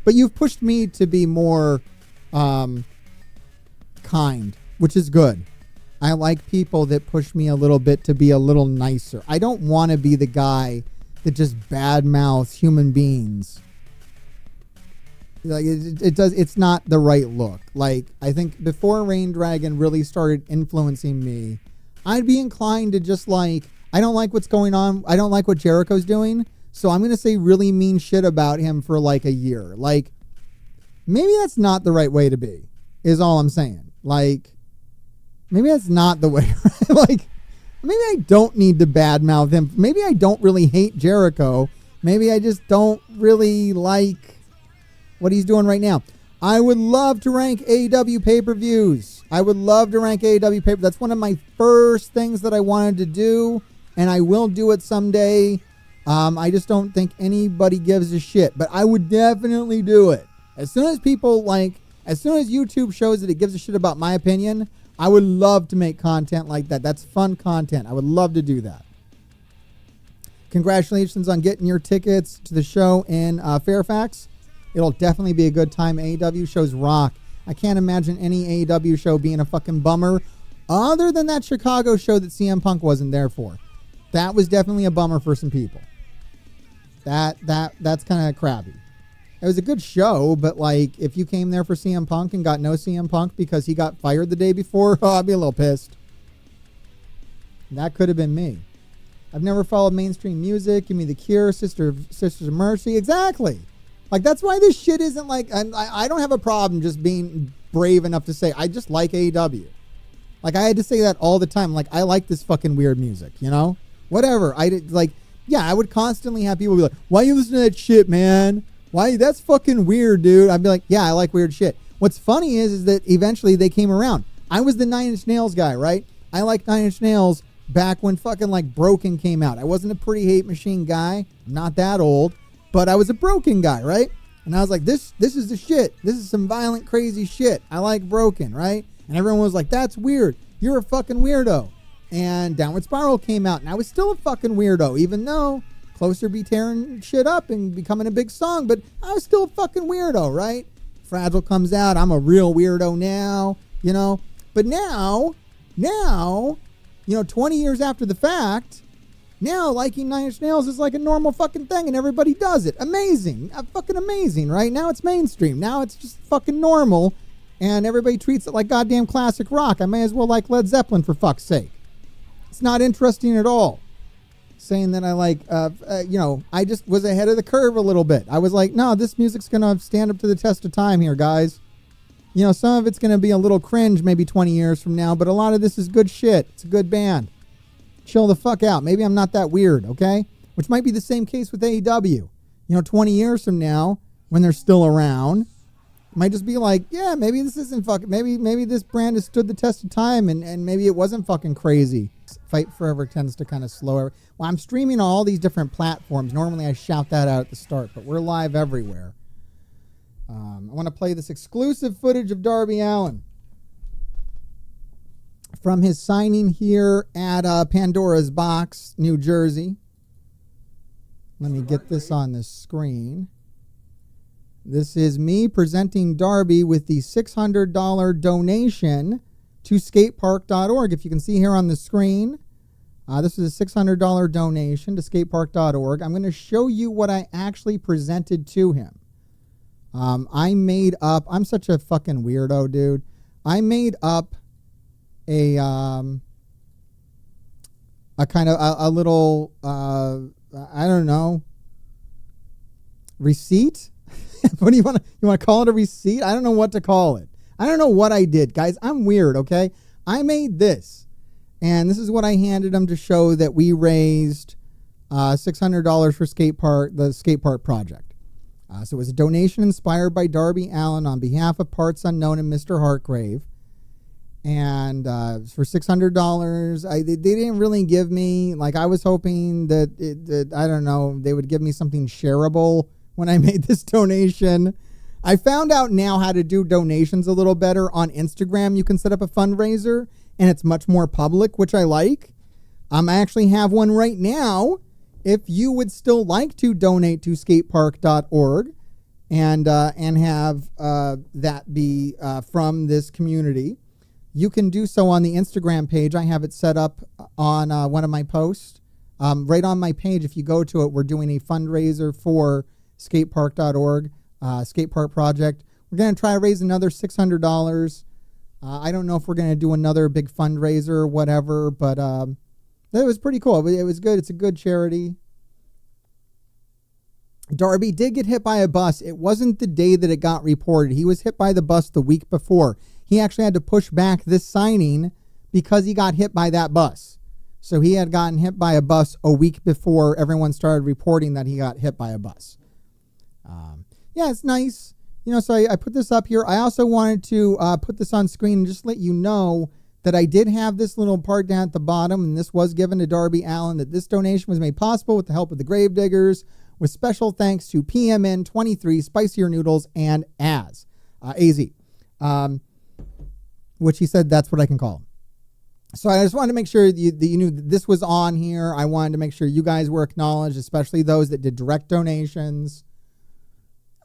But you've pushed me to be more kind, which is good. I like people that push me a little bit to be a little nicer. I don't want to be the guy that just badmouths human beings. Like it's not the right look. Like, I think before Rain Dragon really started influencing me, I'd be inclined to just like, I don't like what's going on. I don't like what Jericho's doing. So I'm going to say really mean shit about him for like a year. Like, maybe that's not the right way to be, is all I'm saying. Like, maybe that's not the way. Like, maybe I don't need to badmouth him. Maybe I don't really hate Jericho. Maybe I just don't really like what he's doing right now. I would love to rank AEW pay-per-views. I would love to rank AEW pay-per-views. That's one of my first things that I wanted to do, and I will do it someday. I just don't think anybody gives a shit, but I would definitely do it. As soon as people as soon as YouTube shows that it gives a shit about my opinion, I would love to make content like that. That's fun content. I would love to do that. Congratulations on getting your tickets to the show in Fairfax. It'll definitely be a good time. AEW shows rock. I can't imagine any AEW show being a fucking bummer other than that Chicago show that CM Punk wasn't there for. That was definitely a bummer for some people. That's kind of crappy. It was a good show, but like if you came there for CM Punk and got no CM Punk because he got fired the day before, I'd be a little pissed. That could have been me. I've never followed mainstream music. Give me The Cure, Sisters of Mercy. Exactly. Like, that's why this shit isn't like, I don't have a problem just being brave enough to say, I just like AEW. Like, I had to say that all the time. Like, I like this fucking weird music, you know? Whatever. I would constantly have people be like, why you listen to that shit, man? Why? That's fucking weird, dude. I'd be like, yeah, I like weird shit. What's funny is that eventually they came around. I was the 9 Inch Nails guy, right? I liked 9 Inch Nails back when fucking like Broken came out. I wasn't a Pretty Hate Machine guy. I'm not that old. But I was a Broken guy, right? And I was like, this is the shit. This is some violent, crazy shit. I like Broken, right? And everyone was like, that's weird. You're a fucking weirdo. And Downward Spiral came out, and I was still a fucking weirdo, even though Closer be tearing shit up and becoming a big song, but I was still a fucking weirdo, right? Fragile comes out, I'm a real weirdo now, you know? But now, 20 years after the fact, now liking 9 Inch Nails is like a normal fucking thing and everybody does it. Amazing. Fucking amazing, right? Now it's mainstream. Now it's just fucking normal and everybody treats it like goddamn classic rock. I may as well like Led Zeppelin for fuck's sake. It's not interesting at all. saying that I like, I just was ahead of the curve a little bit. I was like, no, this music's going to stand up to the test of time here, guys. Some of it's going to be a little cringe maybe 20 years from now, but a lot of this is good shit. It's a good band. Chill the fuck out. Maybe I'm not that weird, okay? Which might be the same case with AEW. 20 years from now, when they're still around, might just be like, yeah, maybe this isn't fucking, maybe this brand has stood the test of time and maybe it wasn't fucking crazy. Fight Forever tends to kind of slow. Well, I'm streaming on all these different platforms. Normally I shout that out at the start, but we're live everywhere. I want to play this exclusive footage of Darby Allin from his signing here at Pandora's Box, New Jersey. Let me get this on the screen. This is me presenting Darby with the $600 donation to skatepark.org. If you can see here on the screen, this is a $600 donation to skatepark.org. I'm going to show you what I actually presented to him. I made up, I'm such a fucking weirdo, dude. I made up a kind of a little, I don't know, receipt? What do you want to call it, a receipt? I don't know what to call it. I don't know what I did, guys. I'm weird, okay? I made this, and this is what I handed him to show that we raised $600 for the skate park project. So it was a donation inspired by Darby Allin on behalf of Parts Unknown and Mr. Hartgrave. And for $600, they didn't really give me, like, I was hoping that, I don't know, they would give me something shareable when I made this donation. I found out now how to do donations a little better on Instagram. You can set up a fundraiser, and it's much more public, which I like. I actually have one right now. If you would still like to donate to skatepark.org and have that be from this community, you can do so on the Instagram page. I have it set up on one of my posts. Right on my page, if you go to it, we're doing a fundraiser for skatepark.org, skate park project. We're going to try to raise another $600. I don't know if we're going to do another big fundraiser or whatever, but it was pretty cool. It was good. It's a good charity. Darby did get hit by a bus. It wasn't the day that it got reported. He was hit by the bus the week before. He actually had to push back this signing because he got hit by that bus. So he had gotten hit by a bus a week before everyone started reporting that he got hit by a bus. Yeah, it's nice. So I put this up here. I also wanted to put this on screen and just let you know that I did have this little part down at the bottom, and this was given to Darby Allin, that this donation was made possible with the help of the Gravediggers, with special thanks to PMN23, Spicier Noodles, and AZ, which he said that's what I can call him. So I just wanted to make sure that you knew that this was on here. I wanted to make sure you guys were acknowledged, especially those that did direct donations.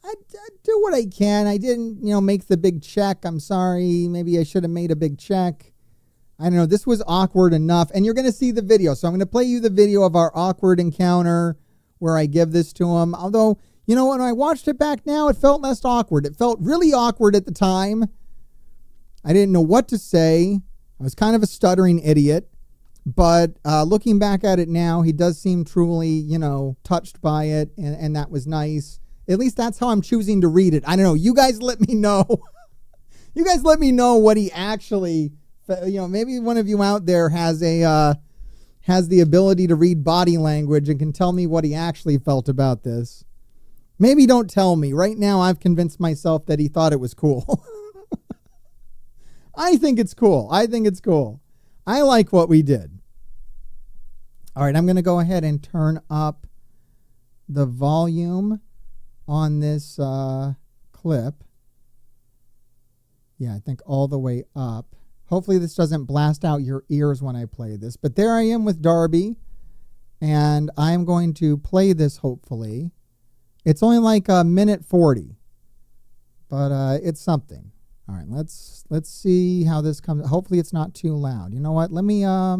I do what I can. I didn't, make the big check. I'm sorry. Maybe I should have made a big check. I don't know. This was awkward enough. And you're going to see the video. So I'm going to play you the video of our awkward encounter where I give this to him. Although, when I watched it back now, it felt less awkward. It felt really awkward at the time. I didn't know what to say. I was kind of a stuttering idiot. But looking back at it now, he does seem truly, touched by it. And that was nice. At least that's how I'm choosing to read it. I don't know. You guys let me know. You guys let me know what he actually, maybe one of you out there has the ability to read body language and can tell me what he actually felt about this. Maybe don't tell me. Right now, I've convinced myself that he thought it was cool. I think it's cool. I like what we did. All right, I'm going to go ahead and turn up the volume on this clip. Yeah, I think all the way up. Hopefully this doesn't blast out your ears when I play this. But there I am with Darby, and I'm going to play this, hopefully. It's only like a minute 40, but it's something. All right, let's see how this comes. Hopefully it's not too loud. You know what? Let me, I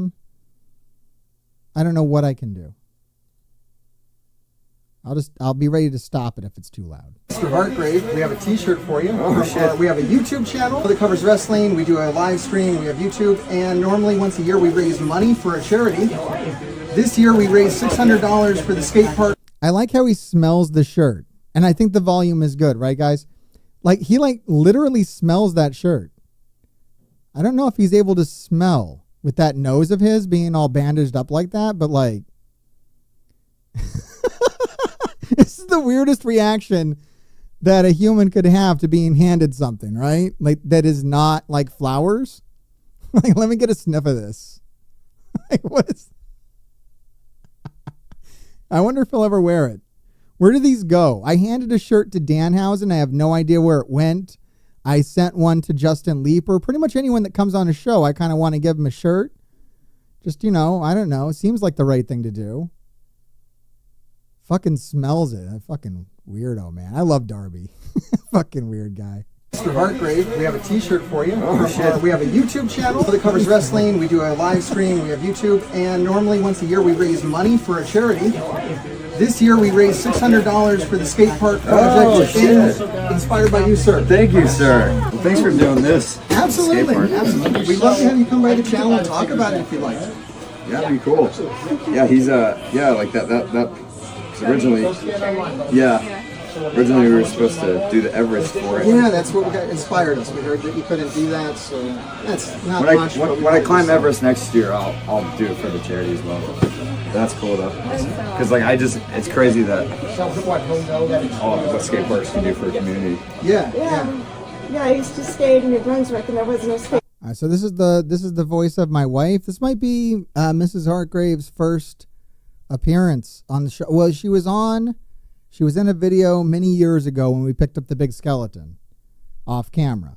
don't know what I can do. I'll be ready to stop it if it's too loud. Mr. Hartgrave, we have a t-shirt for you. Oh, shit. We have a YouTube channel that covers wrestling. We do a live stream. We have YouTube. And normally once a year we raise money for a charity. This year we raised $600 for the skate park. I like how he smells the shirt. And I think the volume is good, right, guys? Like, he, like, literally smells that shirt. I don't know if he's able to smell with that nose of his being all bandaged up like that, but, like... This is the weirdest reaction that a human could have to being handed something, right? Like, that is not, like, flowers. Like, let me get a sniff of this. Like, what is... I wonder if he'll ever wear it. Where do these go? I handed a shirt to Danhausen. I have no idea where it went. I sent one to Justin Leeper. Pretty much anyone that comes on a show, I kind of want to give him a shirt. Just, you know, I don't know. It seems like the right thing to do. Fucking smells it. A fucking weirdo, man. I love Darby. Fucking weird guy. Mr. Hartgrave, we have a t-shirt for you. Oh, shit. We have a YouTube channel that covers wrestling. We do a live stream. We have YouTube. And normally once a year we raise money for a charity. This year we raised $600 for the skate park project. Inspired by you, sir. Thank you, sir. Well, thanks for doing this. Absolutely. Absolutely. We'd love to have you come by the channel and talk about it if you'd like. Yeah, that'd be cool. Yeah, he's like that. Originally, originally we were supposed to do the Everest for it. Yeah, that's what inspired us. We heard that you couldn't do that, so that's not much. When I climb Everest next year, I'll do it for the charity as well. That's cool though, because like it's crazy that what skate parks can do for a community. Yeah. I used to skate in New Brunswick, and there was no skate. All right, so this is the voice of my wife. This might be Mrs. Hartgrave's first appearance on the show. Well, she was in a video many years ago when we picked up the big skeleton off camera.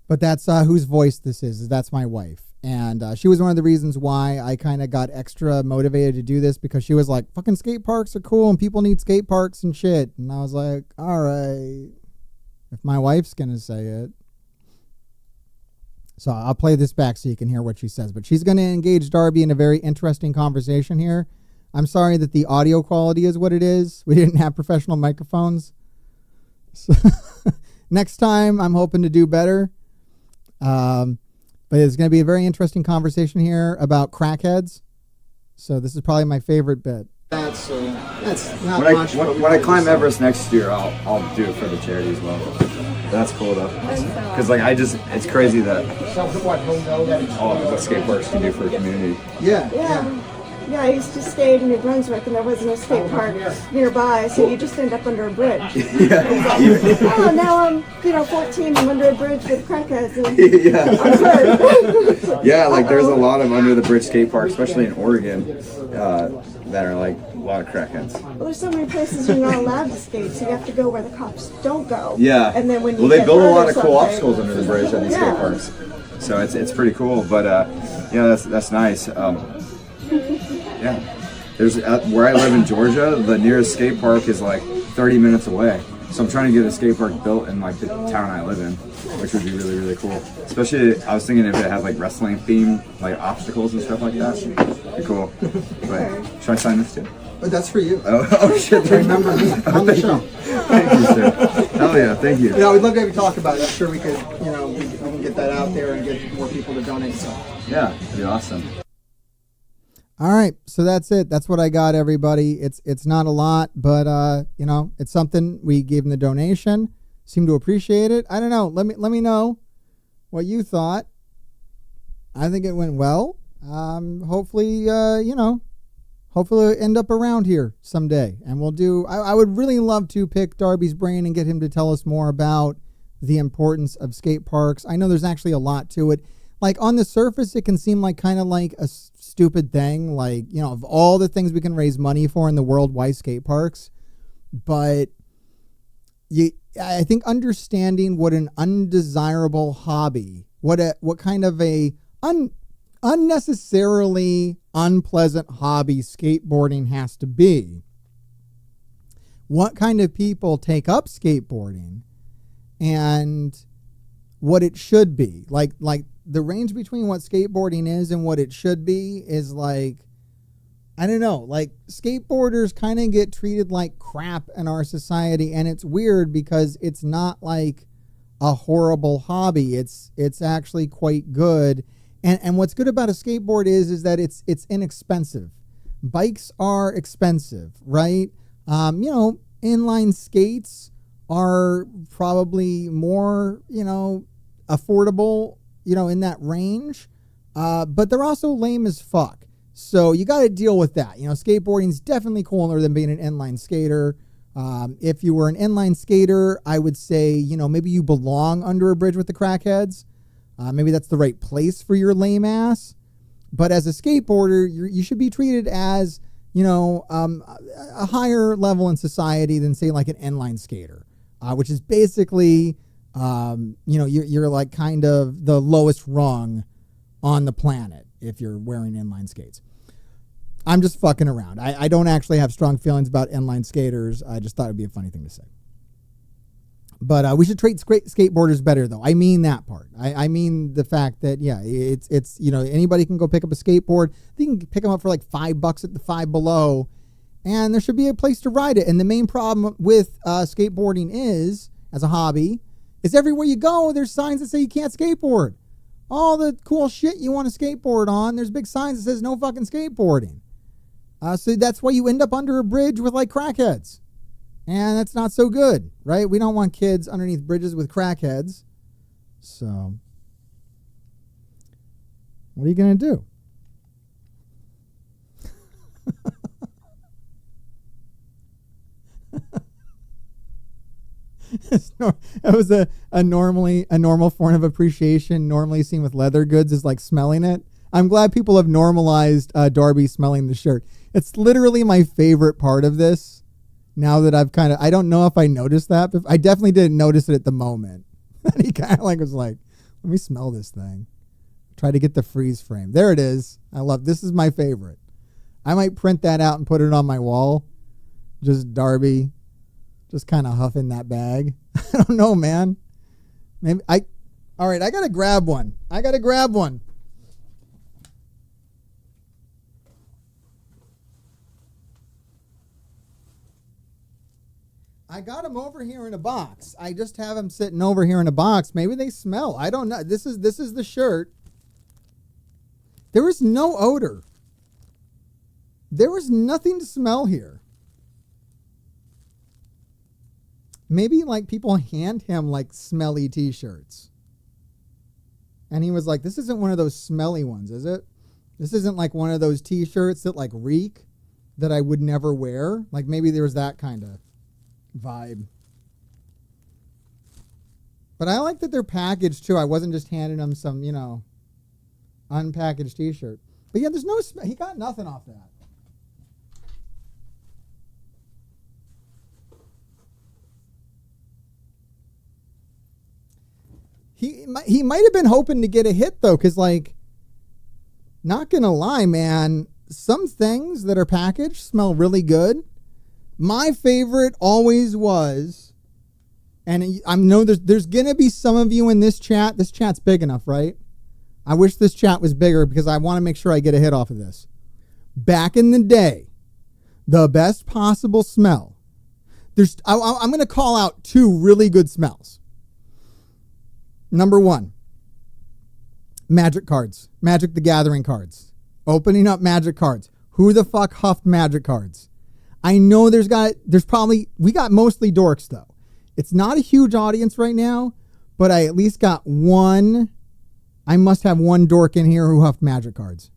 But that's whose voice this is. That's my wife. And she was one of the reasons why I kind of got extra motivated to do this, because she was like, fucking skate parks are cool and people need skate parks and shit. And I was like, all right, if my wife's going to say it. So I'll play this back so you can hear what she says. But she's going to engage Darby in a very interesting conversation here. I'm sorry that the audio quality is what it is. We didn't have professional microphones. So next time, I'm hoping to do better. But it's going to be a very interesting conversation here about crackheads. So this is probably my favorite bit. That's not much. When I climb Everest next year, I'll do it for the charity as well. That's cool though, because like it's crazy that what skate parks can do for a community. Yeah, I used to skate in New Brunswick, and there was no skate park nearby, so you just end up under a bridge. Now I'm 14, I'm under a bridge with crackheads. And like there's a lot of under the bridge skate parks, especially in Oregon, that are like a lot of crackheads. Well, there's so many places you're not allowed to skate, so you have to go where the cops don't go. Yeah. And then when you they build a lot of cool obstacles under the bridge at these skate parks, so it's pretty cool. But that's nice. There's where I live in Georgia, the nearest skate park is like 30 minutes away. So I'm trying to get a skate park built in like the town I live in, which would be really, really cool. Especially, I was thinking if it had like wrestling themed like obstacles and stuff like that, it'd be cool. But should I sign this too? But that's for you. Oh shit! Remember me on the show. Thank you, sir. Hell yeah, thank you. Yeah, we'd love to have you talk about it. I'm sure we could, we can get that out there and get more people to donate. So yeah, it'd be awesome. All right, so that's it. That's what I got, everybody. It's not a lot, but it's something. We gave him the donation. Seem to appreciate it. I don't know. Let me know what you thought. I think it went well. Hopefully, hopefully it'll end up around here someday. And we'll do. I would really love to pick Darby's brain and get him to tell us more about the importance of skate parks. I know there's actually a lot to it. Like on the surface, it can seem like kind of like a stupid thing, like, of all the things we can raise money for in the world, why skate parks? But I think understanding what an undesirable hobby, what kind of a unnecessarily unpleasant hobby skateboarding has to be, what kind of people take up skateboarding, and what it should be. Like the range between what skateboarding is and what it should be is like, I don't know, like skateboarders kind of get treated like crap in our society. And it's weird because it's not like a horrible hobby. It's actually quite good. And what's good about a skateboard is that it's inexpensive. Bikes are expensive, right? Inline skates are probably more, affordable, in that range. But they're also lame as fuck. So you got to deal with that. Skateboarding's definitely cooler than being an inline skater. If you were an inline skater, I would say, maybe you belong under a bridge with the crackheads. Maybe that's the right place for your lame ass. But as a skateboarder, you should be treated as, a higher level in society than, say, like an inline skater, which is basically, you're like kind of the lowest rung on the planet if you're wearing inline skates. I'm just fucking around. I don't actually have strong feelings about inline skaters. I just thought it'd be a funny thing to say. But we should treat skateboarders better, though. I mean that part. I mean the fact that, it's anybody can go pick up a skateboard. They can pick them up for like $5 at the Five Below, and there should be a place to ride it. And the main problem with skateboarding is, as a hobby, is everywhere you go, there's signs that say you can't skateboard. All the cool shit you want to skateboard on, there's big signs that says no fucking skateboarding. So that's why you end up under a bridge with like crackheads. And that's not so good, right? We don't want kids underneath bridges with crackheads. So, what are you going to do? That was a normal form of appreciation, normally seen with leather goods, is like smelling it. I'm glad people have normalized Darby smelling the shirt. It's literally my favorite part of this. Now that I don't know if I noticed that, but I definitely didn't notice it at the moment. And he kind of was like, let me smell this thing. Try to get the freeze frame. There it is. This is my favorite. I might print that out and put it on my wall. Just Darby, just kind of huffing that bag. I don't know, man. All right, I got to grab one. I got them over here in a box. I just have them sitting over here in a box. Maybe they smell. I don't know. This is the shirt. There was no odor. There was nothing to smell here. Maybe like people hand him like smelly t-shirts. And he was like, this isn't one of those smelly ones, is it? This isn't like one of those t-shirts that like reek that I would never wear. Like maybe there was that kind of vibe. But I like that they're packaged too. I wasn't just handing them some, unpackaged t-shirt. But yeah, there's no he got nothing off that. He might have been hoping to get a hit though, because like, not gonna lie, man, some things that are packaged smell really good. My favorite always was, and I know there's going to be some of you in this chat. This chat's big enough, right? I wish this chat was bigger because I want to make sure I get a hit off of this. Back in the day, the best possible smell. I'm going to call out two really good smells. Number one, Magic cards. Magic the Gathering cards. Opening up Magic cards. Who the fuck huffed Magic cards? I know we got mostly dorks though. It's not a huge audience right now, but I at least got one. I must have one dork in here who huffed Magic cards.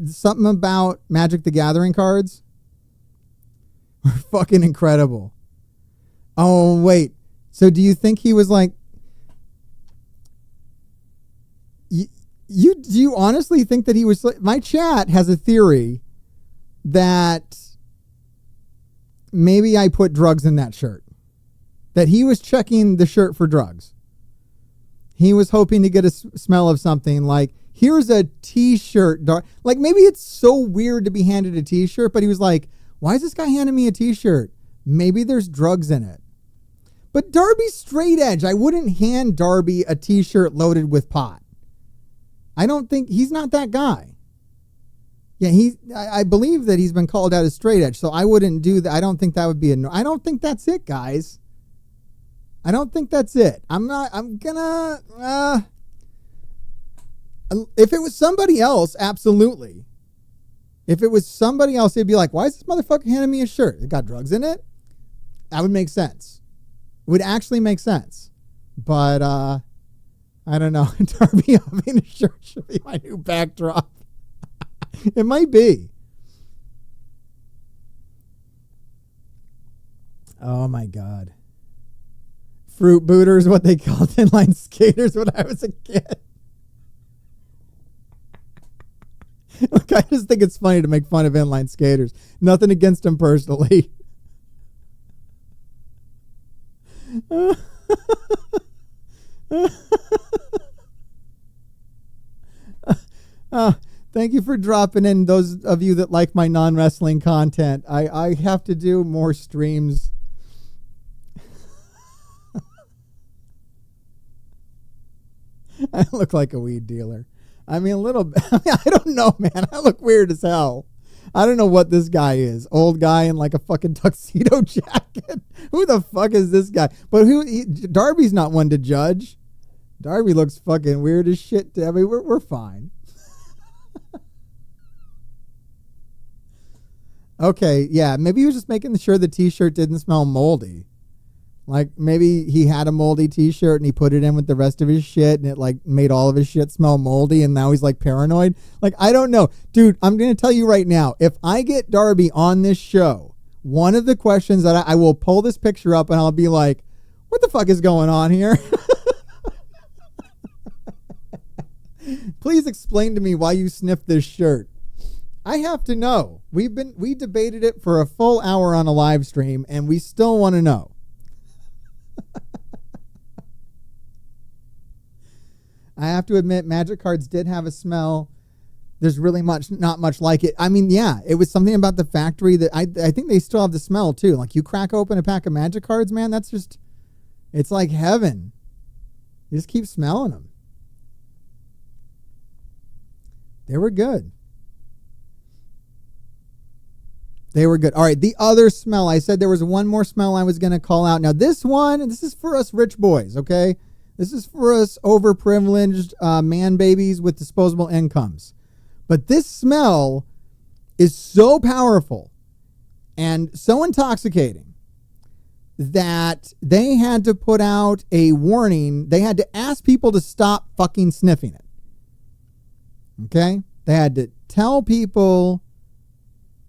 Something about Magic the Gathering cards were fucking incredible. Oh, wait. So do you think he was like, do you honestly think that he was like, my chat has a theory that maybe I put drugs in that shirt. That he was checking the shirt for drugs. He was hoping to get a smell of something like, here's a t-shirt. Like maybe it's so weird to be handed a t-shirt, but he was like, why is this guy handing me a t-shirt? Maybe there's drugs in it. But Darby's straight edge. I wouldn't hand Darby a t-shirt loaded with pot. I don't think, he's not that guy. Yeah, I believe that he's been called out as straight edge, so I wouldn't do that. I don't think that would be I don't think that's it, guys. I don't think that's it. If it was somebody else, absolutely. If it was somebody else, it'd be like, why is this motherfucker handing me a shirt? It got drugs in it? That would make sense. It would actually make sense. But, I don't know. Darby having a shirt should be my new backdrop. It might be. Oh, my God. Fruit booters, what they called inline skaters when I was a kid. Look, I just think it's funny to make fun of inline skaters. Nothing against them personally. Thank you for dropping in, those of you that like my non-wrestling content. I have to do more streams. I look like a weed dealer. I mean, a little bit. I mean, I don't know, man. I look weird as hell. I don't know what this guy is. Old guy in like a fucking tuxedo jacket. Who the fuck is this guy? But Darby's not one to judge. Darby looks fucking weird as shit. I mean, we're fine. Okay, yeah. Maybe he was just making sure the t-shirt didn't smell moldy. Like, maybe he had a moldy t-shirt and he put it in with the rest of his shit and it, like, made all of his shit smell moldy and now he's, like, paranoid. Like, I don't know. Dude, I'm going to tell you right now, if I get Darby on this show, one of the questions that I will pull this picture up and I'll be like, what the fuck is going on here? Please explain to me why you sniffed this shirt. I have to know. We debated it for a full hour on a live stream and we still want to know. I have to admit, Magic cards did have a smell. There's really not much like it. I mean, yeah, it was something about the factory that I think they still have the smell too. Like you crack open a pack of Magic cards, man, that's just, it's like heaven. You just keep smelling them. They were good. They were good. All right, the other smell. I said there was one more smell I was going to call out. Now, this is for us rich boys, okay? This is for us overprivileged man babies with disposable incomes. But this smell is so powerful and so intoxicating that they had to put out a warning. They had to ask people to stop fucking sniffing it. Okay? They had to tell people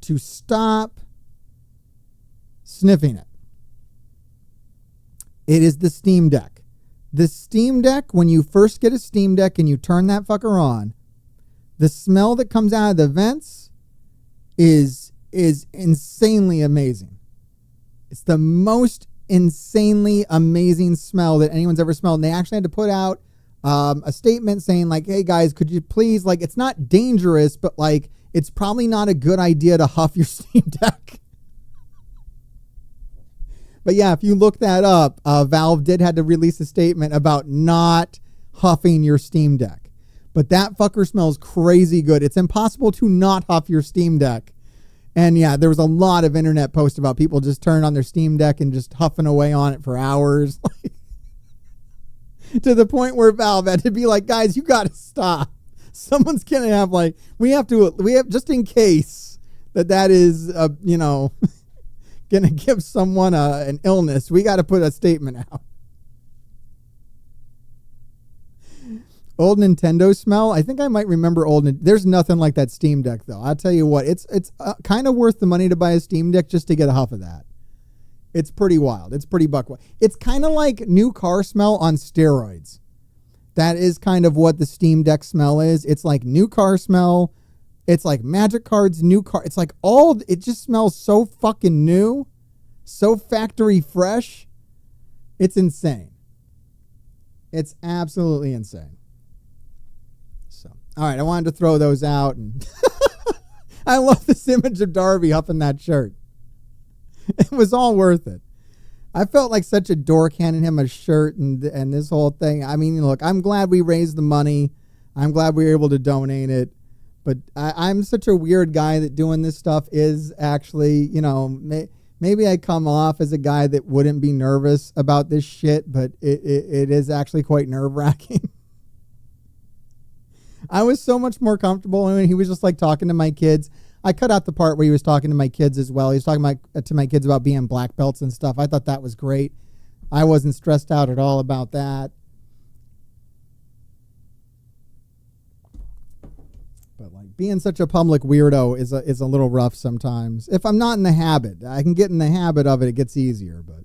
to stop sniffing it. It is the Steam Deck. The Steam Deck, when you first get a Steam Deck and you turn that fucker on, the smell that comes out of the vents is insanely amazing. It's the most insanely amazing smell that anyone's ever smelled. And they actually had to put out a statement saying like, hey guys, could you please, like, it's not dangerous, but like, it's probably not a good idea to huff your Steam Deck. But yeah, if you look that up, Valve did have to release a statement about not huffing your Steam Deck. But that fucker smells crazy good. It's impossible to not huff your Steam Deck. And yeah, there was a lot of internet posts about people just turning on their Steam Deck and just huffing away on it for hours. To the point where Valve had to be like, guys, you got to stop. Someone's going to have like, we have just in case that is, going to give someone an illness, we got to put a statement out. Old Nintendo smell. I think I might remember there's nothing like that Steam Deck though. I'll tell you what, it's kind of worth the money to buy a Steam Deck just to get a huff of that. It's pretty wild. It's pretty buck wild. It's kind of like new car smell on steroids. That is kind of what the Steam Deck smell is. It's like new car smell. It's like Magic cards, new car. It's like it just smells so fucking new, so factory fresh. It's insane. It's absolutely insane. So, all right, I wanted to throw those out. And I love this image of Darby huffing that shirt. It was all worth it. I felt like such a dork handing him a shirt and this whole thing. I mean, look, I'm glad we raised the money. I'm glad we were able to donate it. But I'm such a weird guy that doing this stuff is actually, maybe I come off as a guy that wouldn't be nervous about this shit, but it is actually quite nerve-wracking. I was so much more comfortable when he was just like talking to my kids. I cut out the part where he was talking to my kids as well. He was talking to my kids about being black belts and stuff. I thought that was great. I wasn't stressed out at all about that. But like being such a public weirdo is a little rough sometimes. If I'm not in the habit, I can get in the habit of it. It gets easier, but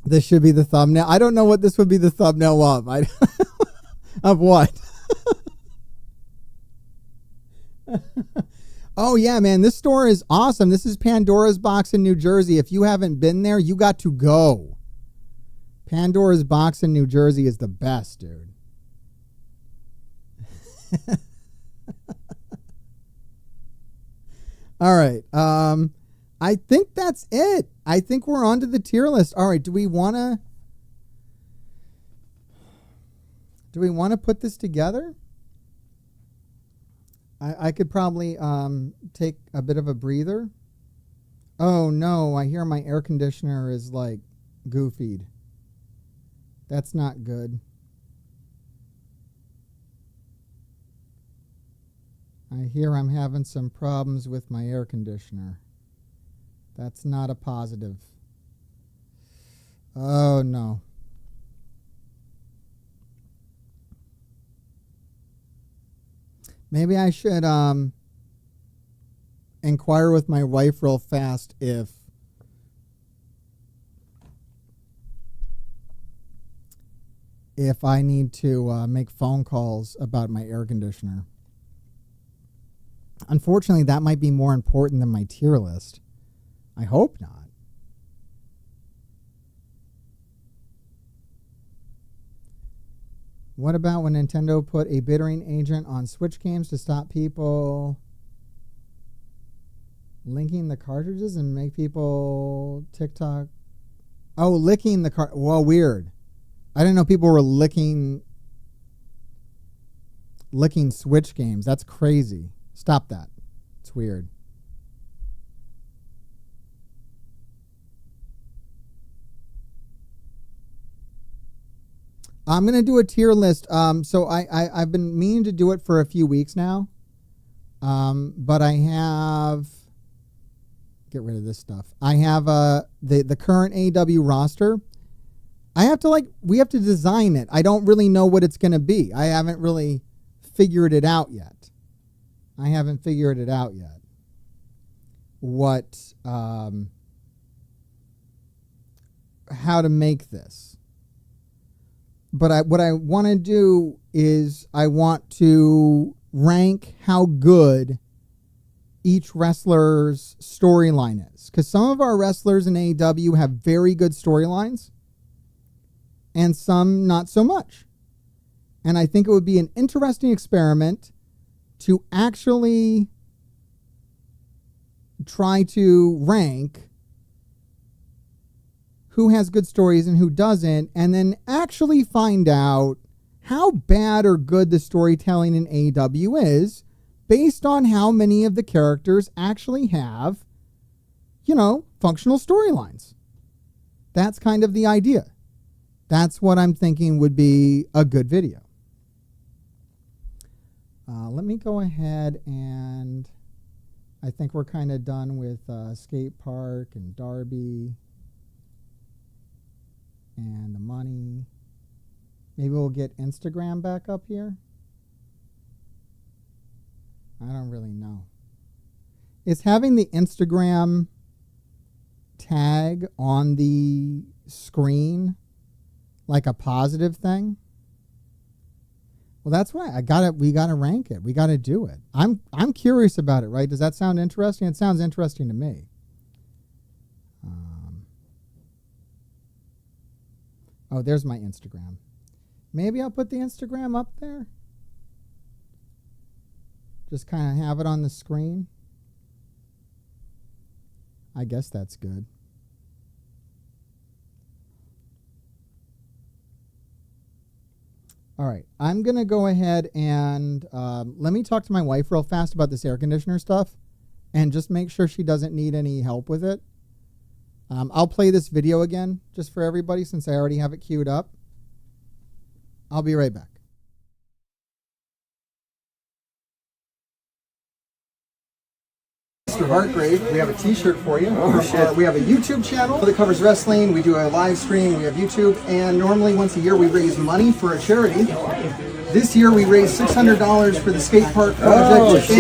this should be the thumbnail. I don't know what this would be the thumbnail of. Of what? Oh yeah, man, this store is awesome. This is Pandora's Box in New Jersey. If you haven't been there, you got to go. Pandora's Box in New Jersey is the best, dude. All right. I think that's it. I think we're on to the tier list. All right, do we want to put this together? I could probably take a bit of a breather. Oh no, I hear my air conditioner is like goofied. That's not good. I hear I'm having some problems with my air conditioner. That's not a positive. Oh no. Maybe I should inquire with my wife real fast if I need to make phone calls about my air conditioner. Unfortunately, that might be more important than my tier list. I hope not. What about when Nintendo put a bittering agent on Switch games to stop people linking the cartridges and make people TikTok? Oh, licking the cart. Well, weird. I didn't know people were licking Switch games. That's crazy. Stop that. It's weird. I'm going to do a tier list. So I've been meaning to do it for a few weeks now. But I have... Get rid of this stuff. I have the current AEW roster. We have to design it. I don't really know what it's going to be. I haven't really figured it out yet. What, how to make this. But what I want to do is I want to rank how good each wrestler's storyline is. Because some of our wrestlers in AEW have very good storylines and some not so much. And I think it would be an interesting experiment to actually try to rank who has good stories and who doesn't, and then actually find out how bad or good the storytelling in AEW is based on how many of the characters actually have, functional storylines. That's kind of the idea. That's what I'm thinking would be a good video. Let me go ahead and I think we're kind of done with Skate Park and Darby and the money. Maybe we'll get Instagram back up here. I don't really know. Is having the Instagram tag on the screen like a positive thing? Well, that's right. We gotta rank it. We gotta do it. I'm curious about it, right? Does that sound interesting? It sounds interesting to me. Oh, there's my Instagram. Maybe I'll put the Instagram up there. Just kind of have it on the screen. I guess that's good. All right, I'm going to go ahead and let me talk to my wife real fast about this air conditioner stuff and just make sure she doesn't need any help with it. I'll play this video again just for everybody since I already have it queued up. I'll be right back. Mr. Hartgrave, we have a t-shirt for you. Oh, shit. We have a YouTube channel that covers wrestling. We do a live stream. We have YouTube. And normally once a year we raise money for a charity. This year we raised $600 for the skate park project,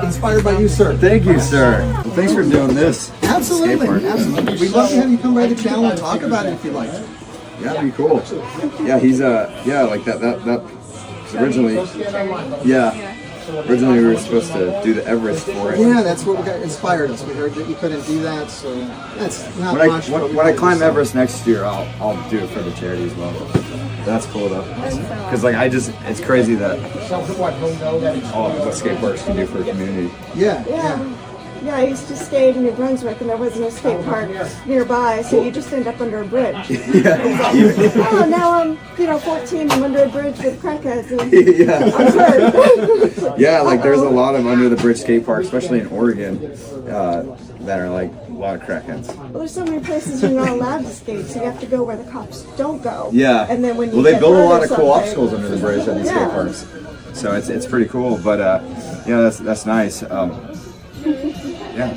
inspired by you, sir. Thank you, sir. Well, thanks for doing this. Absolutely, absolutely. We'd love to have you come by the channel and talk about it if you'd like. Yeah, that'd be cool. Yeah, he's like that originally, originally we were supposed to do the Everest for it. Yeah, that's what inspired us. We heard that you couldn't do that, so that's not much. When I climb Everest next year, I'll do it for the charity as well. That's cool though, because like it's crazy that all of what skateboarders can do for a community. Yeah, I used to skate in New Brunswick, and there wasn't a skate park nearby, so you just end up under a bridge. Oh, now I'm 14, I'm under a bridge with crackheads. And I'm hurt. Yeah, like there's a lot of under the bridge skate parks, especially in Oregon, that are like a lot of crackheads. Well, there's so many places you're not allowed to skate, so you have to go where the cops don't go. Yeah. And then when you they build a lot of cool something- obstacles under the bridge at these skate parks, so it's pretty cool. But that's nice. Yeah,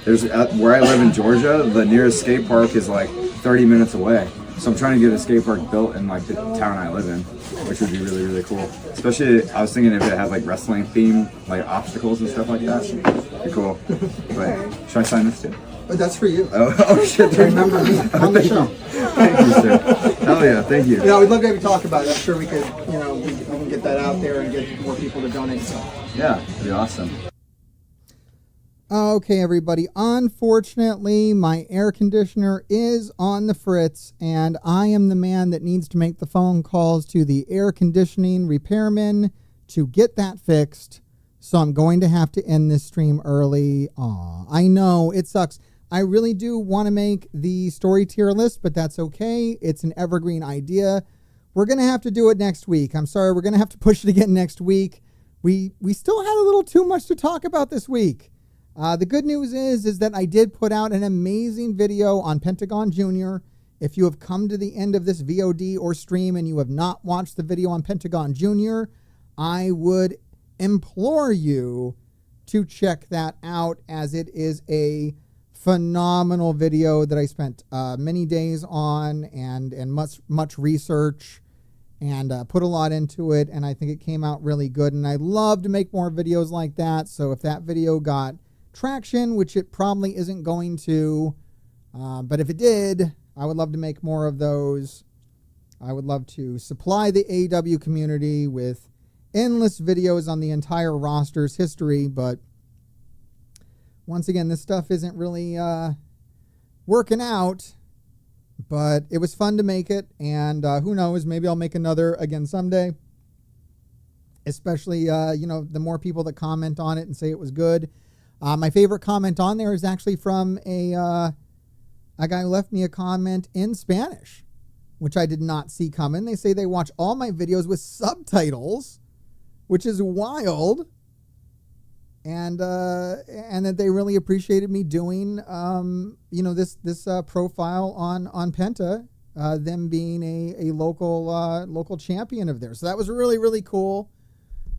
there's where I live in Georgia, the nearest skate park is like 30 minutes away. So I'm trying to get a skate park built in like the town I live in, which would be really, really cool. Especially, I was thinking if it had like wrestling theme, like obstacles and stuff like that. It'd be cool. But should I sign this too? But that's for you. Oh shit! Remember me on the show. Thank you, sir. Hell yeah, thank you. Yeah, we'd love to have you talk about it. I'm sure we could, we can get that out there and get more people to donate. So. Yeah, it'd be awesome. Okay, everybody. Unfortunately, my air conditioner is on the fritz, and I am the man that needs to make the phone calls to the air conditioning repairman to get that fixed. So I'm going to have to end this stream early. Aw, I know, it sucks. I really do want to make the story tier list, but that's okay. It's an evergreen idea. We're going to have to do it next week. I'm sorry, we're going to have to push it again next week. We still had a little too much to talk about this week. The good news is that I did put out an amazing video on Pentagon Jr. If you have come to the end of this VOD or stream and you have not watched the video on Pentagon Jr., I would implore you to check that out, as it is a phenomenal video that I spent many days on and much research and put a lot into it, and I think it came out really good, and I love to make more videos like that. So if that video got traction, which it probably isn't going to, but if it did, I would love to make more of those. I would love to supply the AEW community with endless videos on the entire roster's history, but once again, this stuff isn't really working out, but it was fun to make it, and who knows, maybe I'll make another again someday, especially, the more people that comment on it and say it was good. My favorite comment on there is actually from a guy who left me a comment in Spanish, which I did not see coming. They say they watch all my videos with subtitles, which is wild, and that they really appreciated me doing this profile on Penta, them being a local champion of theirs. So that was really, really cool.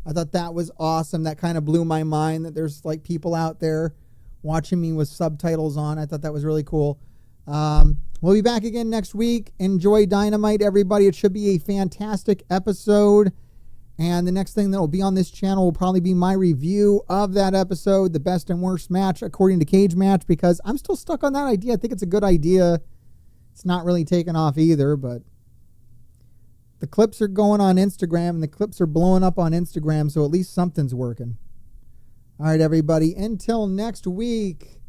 I thought that was awesome. That kind of blew my mind that there's like people out there watching me with subtitles on. I thought that was really cool. We'll be back again next week. Enjoy Dynamite, everybody. It should be a fantastic episode. And the next thing that will be on this channel will probably be my review of that episode, the best and worst match according to Cage Match, because I'm still stuck on that idea. I think it's a good idea. It's not really taken off either, but the clips are going on Instagram, and the clips are blowing up on Instagram, so at least something's working. All right, everybody. Until next week,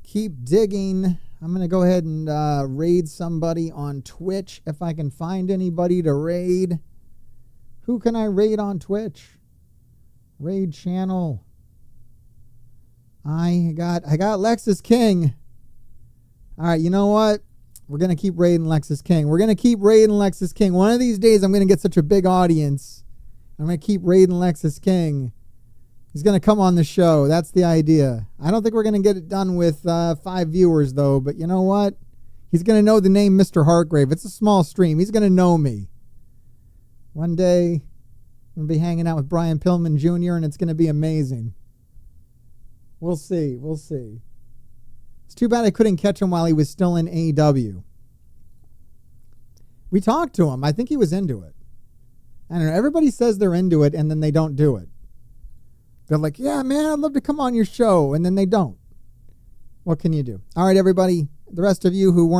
keep digging. I'm going to go ahead and raid somebody on Twitch if I can find anybody to raid. Who can I raid on Twitch? Raid channel. I got Lexus King. All right, you know what? We're going to keep raiding Lexus King. We're going to keep raiding Lexus King. One of these days, I'm going to get such a big audience. I'm going to keep raiding Lexus King. He's going to come on the show. That's the idea. I don't think we're going to get it done with 5 viewers, though. But you know what? He's going to know the name Mr. Hartgrave. It's a small stream. He's going to know me. One day, I'm going to be hanging out with Brian Pillman Jr., and it's going to be amazing. We'll see. We'll see. It's too bad I couldn't catch him while he was still in AEW. We talked to him. I think he was into it. I don't know. Everybody says they're into it, and then they don't do it. They're like, yeah, man, I'd love to come on your show, and then they don't. What can you do? All right, everybody. The rest of you who weren't